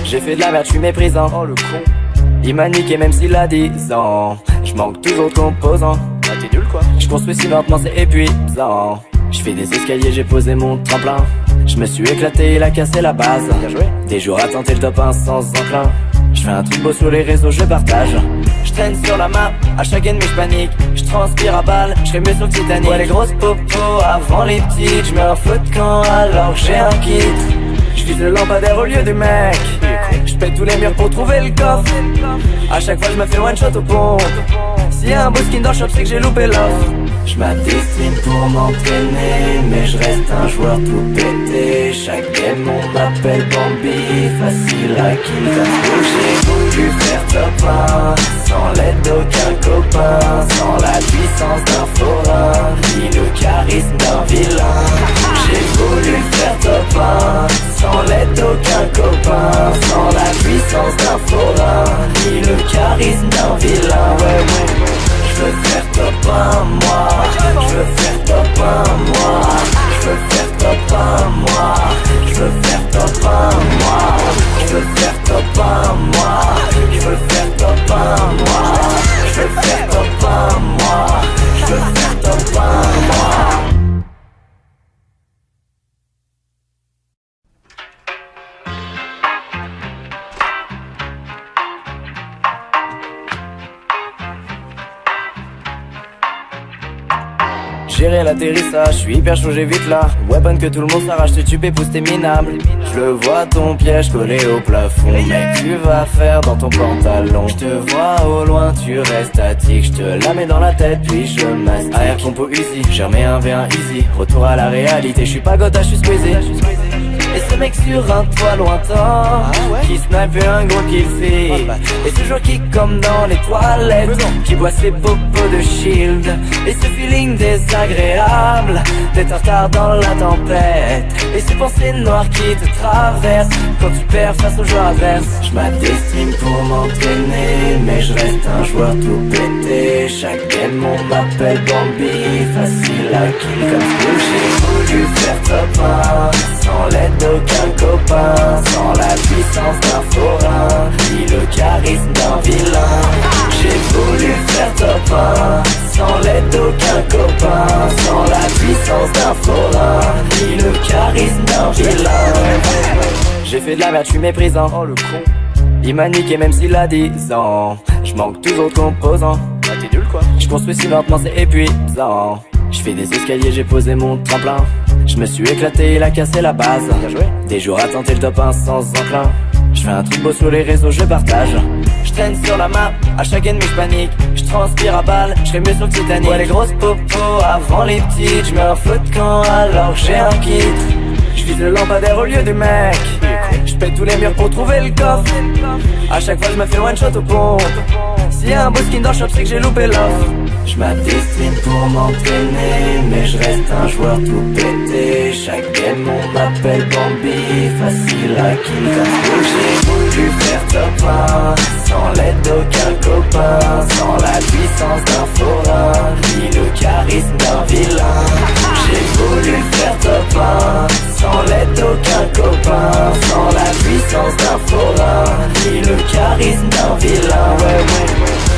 J'ai fait de la merde, je suis méprisant. Oh le con. Il m'a niqué même s'il a 10 ans. Je manque toujours de composants. Ah t'es nul quoi. Je construis si lentement, c'est épuisant. Je fais des escaliers, j'ai posé mon tremplin. Je me suis éclaté, il a cassé la base. Des jours à tenter le top 1 sans enclin. Je fais un truc beau sur les réseaux, je partage. Je traîne sur la map, à chaque ennemi je panique. Je transpire à balles, je serai mieux sur le Titanic. Ouais, les grosses popos avant les petites. Je mets un feu de camp alors que j'ai un kit. Je vise le lampadaire au lieu du mec. Je pète tous les murs pour trouver le coffre. À chaque fois je me fais one shot au pont. S'il y a un beau skin dans le shop, c'est que j'ai loupé l'offre. Je m'adestine pour m'entraîner, mais je reste un joueur tout pété. Chaque game on m'appelle Bambi, facile à kill comme j'ai voulu faire top 1, sans l'aide d'aucun copain, sans la puissance d'un forain, ni le charisme d'un vilain. J'ai voulu faire top 1, sans l'aide d'aucun copain, sans la puissance d'un forain, ni le charisme d'un vilain. Ouais. Je veux faire top 1 moi, je veux faire top 1 moi, je veux faire top 1 moi, je veux faire top 1 moi, je veux faire top 1 moi, je veux faire top 1 moi, je veux faire top 1 moi, je veux faire top 1 moi. Gérer l'atterrissage, je suis hyper chaud, j'ai vite là. Weapon que tout le monde s'arrache, tu pousse t'es minable. Je le vois ton piège collé au plafond. Mec, tu vas faire dans ton pantalon. Je te vois au loin, tu restes statique. Je te la mets dans la tête, puis je mastique. Arrière compo easy, j'ai remis un V1 easy. Retour à la réalité, je suis pas gotha, je suis squeezy. Et ce mec sur un toit lointain qui snipe un gros kill fait. Et ce joueur qui comme dans les toilettes qui boit ses popos de shield. Et ce feeling désagréable d'être en retard dans la tempête. Et ces pensées noires qui te traversent quand tu perds face aux joueurs adverses. Je m'adestime pour m'entraîner, mais je reste un joueur tout pété. Chaque game on m'appelle Bambi, facile à kill comme ce j'ai voulu faire top 1, sans l'aide d'aucun copain, sans la puissance d'un forain, ni le charisme d'un vilain. J'ai voulu faire top 1, sans l'aide d'aucun copain, sans la puissance d'un forain, ni le charisme d'un vilain. J'ai fait de la merde, je suis méprisant. Oh le con. Il m'a niqué même s'il a 10 ans. Je manque tous autres composants. Ah t'es nul quoi. Je construis si lentement, c'est épuisant. Je fais des escaliers, j'ai posé mon tremplin. Je me suis éclaté, il a cassé la base. Des jours à tenter le top 1 sans enclin. Je fais un truc beau sur les réseaux, je partage. Je traîne sur la map, à chaque ennemi je panique. Je transpire à balles, je serai mieux sur le Titanic. Ouais les grosses popos avant les petites. Je mets un feu de camp alors que j'ai un kit. Je vise le lampadaire au lieu du mec. Je pète tous les murs pour trouver le coffre. À chaque fois je me fais one shot au pont. S'il y a un beau skin dans le shop, c'est que j'ai loupé l'offre. Je m'adestine pour m'entraîner, mais je reste un joueur tout pété. Chaque game on m'appelle Bambi, facile à kill comme j'ai voulu faire top 1, sans l'aide d'aucun copain, sans la puissance d'un forain, ni le charisme d'un vilain. J'ai voulu faire top 1, sans l'aide d'aucun copain, sans la puissance d'un forain, ni le charisme d'un vilain. Ouais.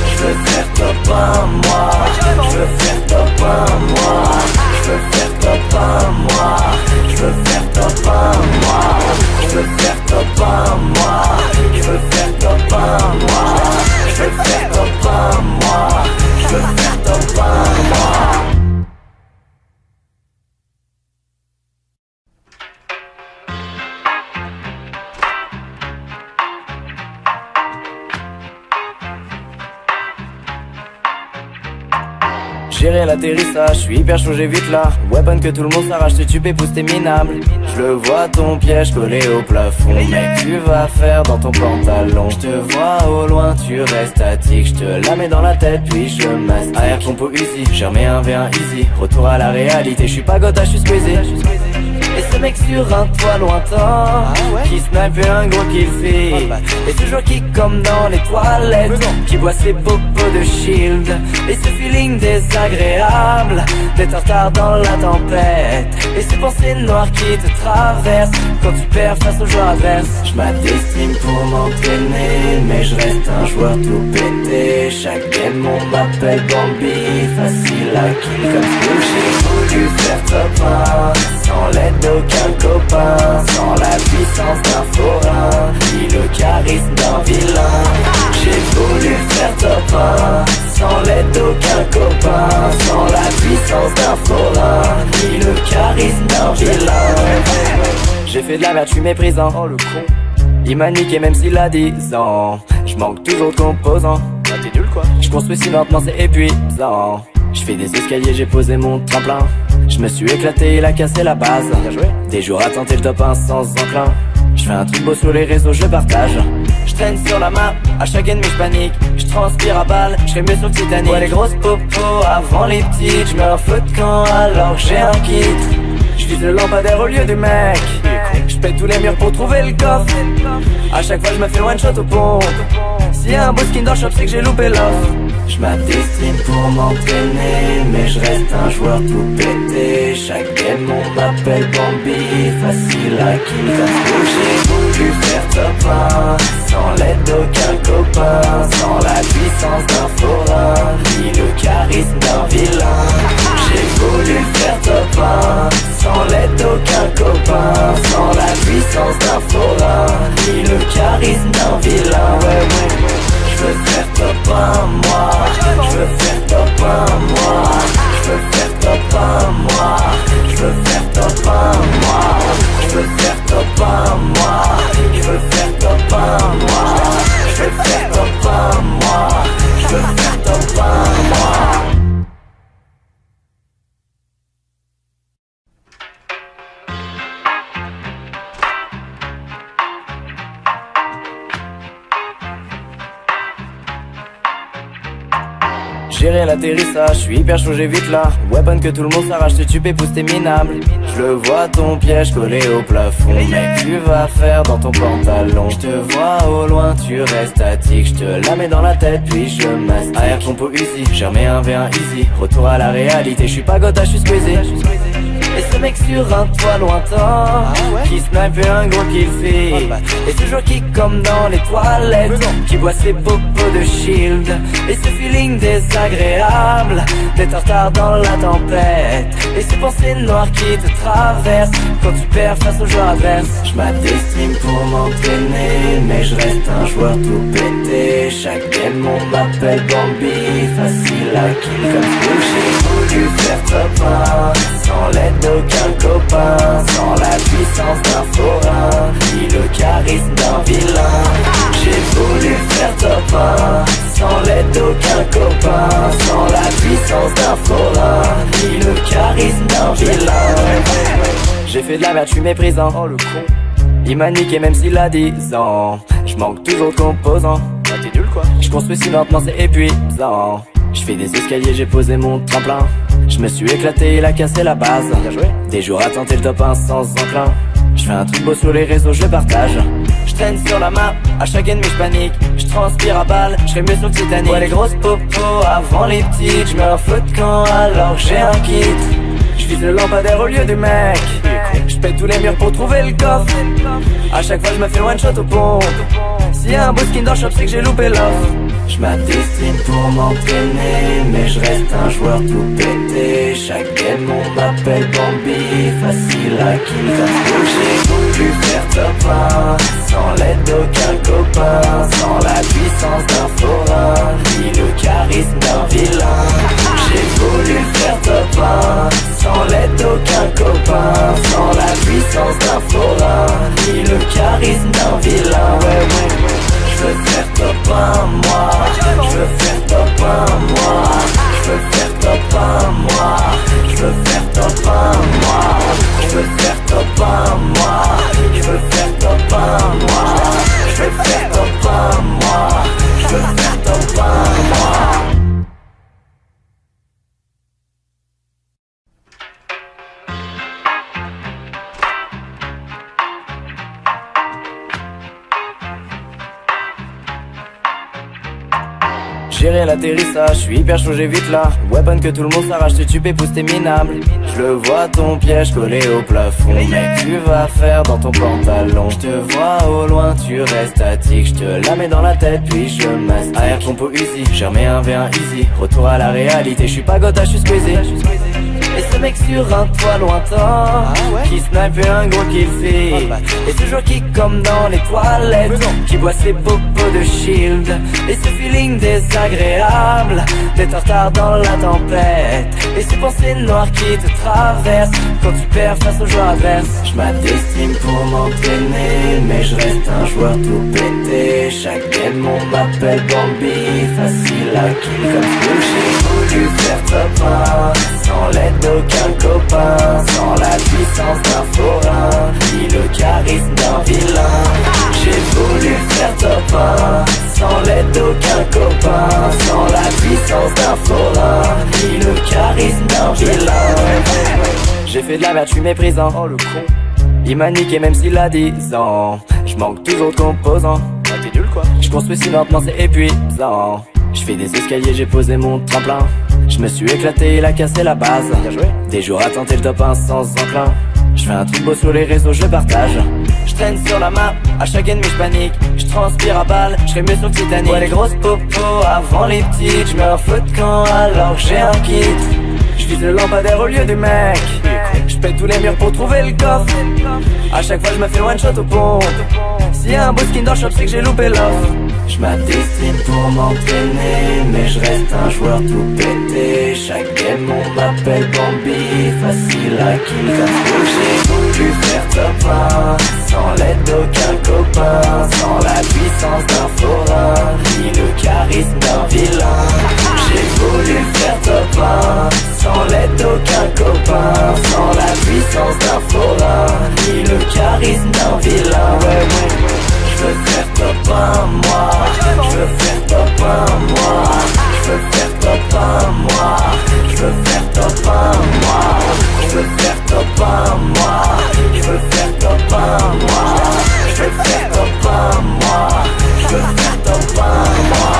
Je veux faire top 1 moi, je veux faire top 1 moi, je veux faire top 1 moi, je veux faire top 1 moi, je veux faire top 1 moi, je veux faire top 1 moi, je veux faire top 1 moi, je veux faire top 1 moi. Gérer l'atterrissage, je suis hyper chaud, j'ai vite là. Weapon que tout le monde s'arrache, tu pousse t'es minable. Je le vois ton piège collé au plafond. Mec, tu vas faire dans ton pantalon. Je te vois au loin, tu restes statique. Je te la mets dans la tête, puis je mastique. Arrière compo easy, j'ai remis un V1 easy. Retour à la réalité, je suis pas gotha, je suis squeezy. Et ce mec sur un toit lointain qui snipe un gros kill fait. Et ce joueur qui comme dans les toilettes qui boit ses popos de shield. Et ce feeling désagréable d'être en retard dans la tempête. Et ces pensées noires qui te traversent quand tu perds face aux joueurs adverses. Je m'adestime pour m'entraîner, mais je reste un joueur tout pété. Chaque game on m'appelle Bambi, facile à kill comme Snoop. J'ai voulu faire top 1, sans l'aide d'aucun copain, sans la puissance d'un forain, ni le charisme d'un vilain. J'ai voulu faire top 1, sans l'aide d'aucun copain, sans la puissance d'un forain, ni le charisme d'un vilain. J'ai fait de la merde, je suis méprisant. Oh le con. Il m'a niqué même s'il a 10 ans. Je manque toujours de composants. Ah t'es nul quoi. Je construis si lentement c'est épuisant. Je fais des escaliers, j'ai posé mon tremplin. Je me suis éclaté, il a cassé la base. Bien joué. Des jours à tenter le top 1 sans enclin. Je fais un truc beau sur les réseaux, je partage. Je traîne sur la map, à chaque ennemi je panique. Je transpire à balles, je serais mieux sur le Titanic. Ouais les grosses popos avant les petites. Je mets un feu de camp alors que j'ai un kit. Je vise le lampadaire au lieu du mec. Je pète tous les murs pour trouver le coffre. À chaque fois je me fais one shot au pont. S'il y a un beau skin dans le shop c'est que j'ai loupé l'offre. Je m'adestime pour m'entraîner, mais je reste un joueur tout pété. Chaque game on m'appelle Bambi, facile à kill comme Snoop. J'ai voulu faire top 1, sans l'aide d'aucun copain, sans la puissance d'un forain, ni le charisme d'un vilain. J'ai voulu faire top 1, sans l'aide d'aucun copain, sans la puissance d'un forain, ni le charisme d'un vilain. Ouais. Je veux faire top 1 moi, je veux faire top 1 moi, je veux faire top 1 moi, je veux faire top 1 moi, je veux faire top 1 moi, je veux faire top 1 moi, je veux faire top 1 moi, je veux faire top 1 moi. Gérer l'atterrissage, je suis hyper chaud, j'ai vite là. Weapon que tout le monde s'arrache, tu pousse t'es minable. Je le vois ton piège collé au plafond. Mec, tu vas faire dans ton pantalon. Je te vois au loin, tu restes statique. Je te la mets dans la tête, puis je mastique. Arrière compo easy, j'ai remis un V1 easy. Retour à la réalité, je suis pas gotha, je suis squeezy. Et ce mec sur un toit lointain qui snipe un gros kill fait. Et ce joueur qui comme dans les toilettes, qui boit ses popos de shield. Et ce feeling désagréable d'être en retard dans la tempête. Et ces pensées noires qui te traversent quand tu perds face aux joueurs adverses. Je m'adestime pour m'entraîner, mais je reste un joueur tout pété. Chaque game on m'appelle Bambi, facile à kill comme Snoop. J'ai voulu faire top 1, sans l'aide d'aucun copain, sans la puissance d'un forain, ni le charisme d'un vilain. J'ai voulu faire top 1, sans l'aide d'aucun copain, sans la puissance d'un forain, ni le charisme d'un vilain. J'ai fait de la merde, je suis méprisant. Oh le con. Il m'a niqué même s'il a 10 ans. Je manque toujours de composants. Ah t'es nul quoi. Je construis si lentement c'est épuisant. Je fais des escaliers, j'ai posé mon tremplin. Je me suis éclaté, il a cassé la base. Bien joué. Des jours à tenter le top 1 sans enclin. Je fais un truc beau sur les réseaux, je partage. Je traîne sur la map, à chaque ennemi je panique. Je transpire à balles, je serais mieux sur le Titanic. Ouais les grosses popos avant les petites. Je mets un feu de camp alors que j'ai un kit. Je vise le lampadaire au lieu du mec. Je pète tous les murs pour trouver le coffre. À chaque fois je me fais one shot au pont. S'il y a un beau skin dans le shop c'est que j'ai loupé l'offre. Je m'adestime pour m'entraîner, mais je reste un joueur tout pété. Chaque game on m'appelle Bambi, facile à kill comme Snoop. J'ai voulu faire top 1, sans l'aide d'aucun copain, sans la puissance d'un forain, ni le charisme d'un vilain. J'ai voulu faire top 1, sans l'aide d'aucun copain, sans la puissance d'un forain, ni le charisme d'un vilain. Ouais. Je veux faire top 1 moi, je veux faire top 1 moi, je veux faire top 1 moi, je veux faire top 1 moi, je veux faire top 1 moi, je veux faire top 1 moi, je veux faire top 1 moi, je veux faire top 1 moi. Gérer l'atterrissage, je suis hyper chaud, j'ai vite là. Weapon que tout le monde s'arrache, tu pousse t'es minable. Je le vois ton piège collé au plafond. Mec, tu vas faire dans ton pantalon? Je te vois au loin, tu restes statique. Je te la mets dans la tête puis je mastique. Arrière compo Uzi, j'ai remis un V1 easy. Retour à la réalité, je suis pas Gotha, je suis Squeezie. Et ce mec sur un toit lointain qui snipe un gros kill fait. Et ce joueur qui comme dans les toilettes qui boit ses popos de shield. Et ce feeling désagréable d'être en retard dans la tempête. Et ces pensées noires qui te traversent quand tu perds face aux joueurs adverses. Je m'adestime pour m'entraîner, mais je reste un joueur tout pété. Chaque game on m'appelle Bambi, facile à kill comme Squishy. J'ai voulu faire top 1 sans l'aide d'aucun copain, sans la puissance d'un forain, ni le charisme d'un vilain. J'ai voulu faire top 1 sans l'aide d'aucun copain, sans la puissance d'un forain, ni le charisme d'un vilain. J'ai fait de la merde, je suis méprisant. Oh le con, il m'a niqué même s'il a 10 ans. Je manque toujours de composants. Ah t'es nul quoi. Je construis si lentement c'est épuisant. Je fais des escaliers, j'ai posé mon tremplin. Je me suis éclaté, il a cassé la base. Des jours à tenter le top 1 sans enclin. Je fais un truc beau sur les réseaux, je partage. Je traîne sur la map, à chaque ennemi je panique. Je transpire à balle, je serais mieux sur le Titanic. Ouais les grosses popos avant les petites. Je mets un feu de camp alors que j'ai un kit. Je vise le lampadaire au lieu du mec. Je pète tous les murs pour trouver le coffre. À chaque fois je me fais one shot au pont. S'il y a un beau skin dans le shop c'est que j'ai loupé l'offre. Je m'adestime pour m'entraîner, mais je reste un joueur tout pété. Chaque game on m'appelle Bambi, facile à kill comme Squishy. J'ai voulu faire top 1 sans l'aide d'aucun copain, sans la puissance d'un forain, ni le charisme d'un vilain. J'ai voulu faire top 1 sans l'aide d'aucun copain, sans la puissance d'un forain, ni le charisme d'un vilain. Ouais. Je veux faire top 1 moi, je veux faire top 1 moi, je veux faire top 1 moi, je veux faire top 1 moi, je veux faire top 1 moi, je veux faire top 1 moi, je veux faire top 1 moi, je veux faire top 1 moi.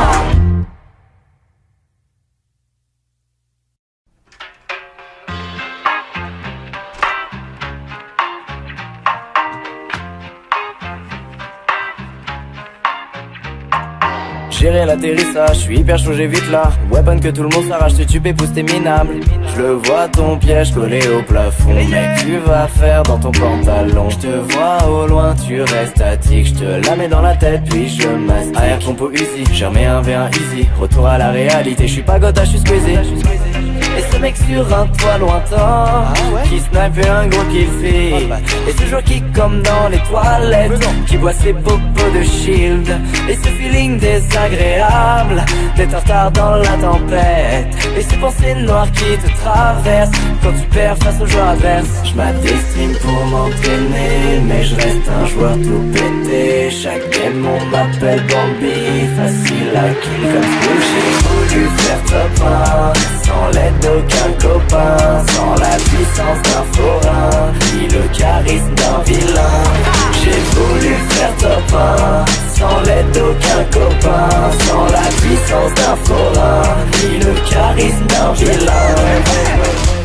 Gérer l'atterrissage, je suis hyper chaud, j'ai vite là. Weapon que tout le monde s'arrache, tu pousse t'es minable. Je le vois ton piège collé au plafond. Mec tu vas faire dans ton pantalon? Je te vois au loin, tu restes statique. Je te la mets dans la tête puis je mastique. Arrière compo Uzi, j'ai remis un V1 easy. Retour à la réalité, je suis pas Gotha, je suis Squeezie. Et ce mec sur un toit lointain qui snipe un gros kill fait. Et ce joueur qui comme dans les toilettes qui boit ses popos de shield. Et ce feeling désagréable d'être en retard dans la tempête. Et ces pensées noires qui te traversent quand tu perds face aux joueurs adverses. Je m'adestime pour m'entraîner, mais je reste un joueur tout pété. Chaque game on m'appelle Bambi, facile à kill comme Squishy. J'ai voulu faire top 1 sans l'aide d'aucun copain, sans la puissance d'un forain, ni le charisme d'un vilain. J'ai voulu faire top 1 sans l'aide d'aucun copain, sans la puissance d'un forain, ni le charisme d'un vilain.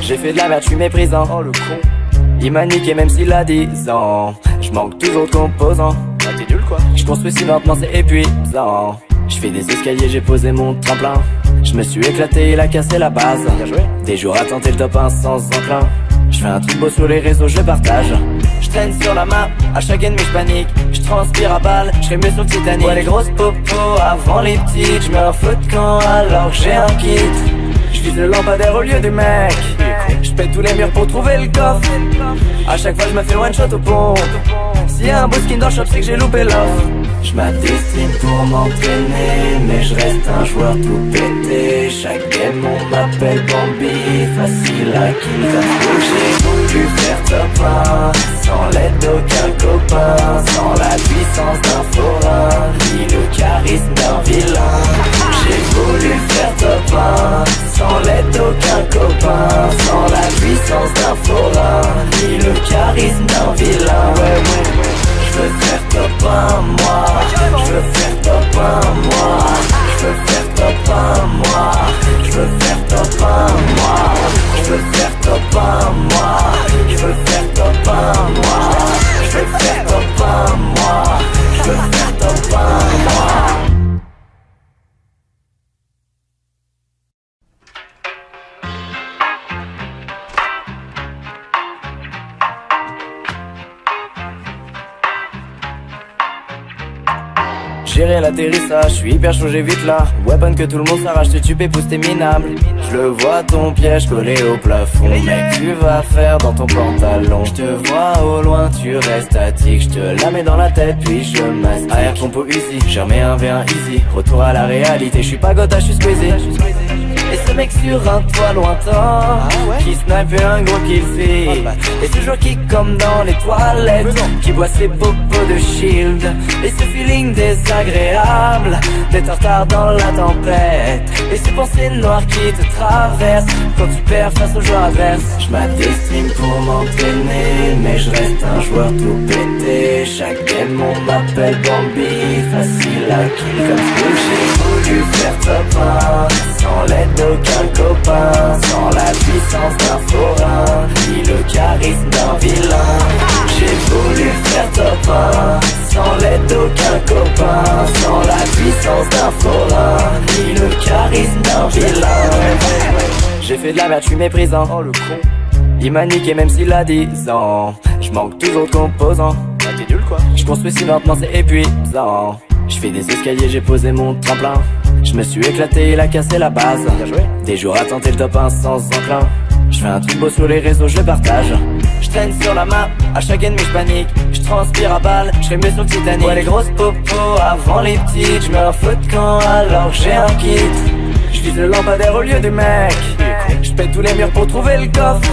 J'ai fait de la merde, je suis méprisant. Oh le con, il m'a niqué même s'il a 10 ans. Je manque toujours de composants. Ah t'es nul quoi. Je construis si lentement c'est épuisant. Je fais des escaliers, j'ai posé mon tremplin. Je me suis éclaté, il a cassé la base. Des jours à tenter le top 1 sans enclin. Je fais un truc beau sur les réseaux, je partage. Je traîne sur la map, à chaque ennemi je panique. Je transpire à balle, je serais mieux sur le Titanic. Ouais les grosses popos avant les petites. Je mets un feu de camp alors que j'ai un kit. Je vise le lampadaire au lieu du mec. Je pète tous les murs pour trouver le coffre. À chaque fois je me fais one shot au pont. S'il y a un beau skin dans le shop c'est que j'ai loupé l'offre. Je m'adestime pour m'entraîner, mais je reste un joueur tout pété. Chaque game on m'appelle Bambi, facile à kill comme Squishy. J'ai voulu faire top 1 sans l'aide d'aucun copain, sans la puissance d'un forain, ni le charisme d'un vilain. J'ai voulu faire top 1 sans l'aide d'aucun copain, sans la puissance d'un forain, ni le charisme d'un vilain. Ouais. Je veux faire top 1 moi, je veux faire top 1 moi, je veux faire top 1 moi, je veux faire top 1 moi, je veux faire top 1 moi. gérer l'atterrissage, je suis hyper chaud, j'ai vite là. Weapon que tout le monde s'arrache, te tuer, pousse t'es minable. Je le vois ton piège collé au plafond. Mec, tu vas faire dans ton pantalon. Je te vois au loin, tu restes statique. Je te la mets dans la tête, puis je mastique. Arrière compo easy, j'ai remis un V1 easy. Retour à la réalité, je suis pas gotha, je suis squeezy. Et ce mec sur un toit lointain qui snipe un gros kill fait. Et ce joueur qui comme dans les toilettes qui boit ses popos de shield. Et ce feeling désagréable d'être en retard dans la tempête. Et ces pensées noires qui te traversent quand tu perds face aux joueurs adverses. Je m'adestime pour m'entraîner, mais je reste un joueur tout pété. Chaque game on m'appelle Bambi, facile à kill comme Squid. J'ai voulu faire top 1 sans l'aide d'aucun copain, sans la puissance d'un forain, ni le charisme d'un vilain. J'ai voulu faire top 1 sans l'aide d'aucun copain, sans la puissance d'un forain, ni le charisme d'un vilain. J'ai fait de la merde, je suis méprisant. Oh le con. Il m'a niqué même s'il a 10 ans. Je manque toujours de composants. Ah t'es nul quoi. Je construis si lentement c'est épuisant. Je fais des escaliers, j'ai posé mon tremplin. Je me suis éclaté, il a cassé la base. Des jours à tenter le top 1 sans enclin. Je fais un truc beau sur les réseaux, je le partage. Je traîne sur la map, à chaque ennemi je panique. Je transpire à balles, je serai mieux sur le Titanic. Ouais les grosses popos avant les petites. Je mets un feu de camp alors que j'ai un kit. Je vise le lampadaire au lieu du mec. Je pète tous les murs pour trouver le coffre.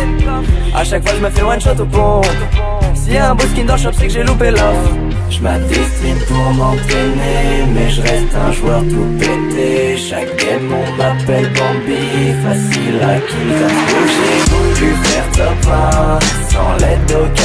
À chaque fois je me fais one shot au pont. S'il y a un beau skin dans le shop c'est que j'ai loupé l'offre. Je m'adestime pour m'entraîner, mais je reste un joueur tout pété. Chaque game on m'appelle Bambi, facile à kill comme Squid. J'ai voulu faire top 1 sans l'aide d'aucun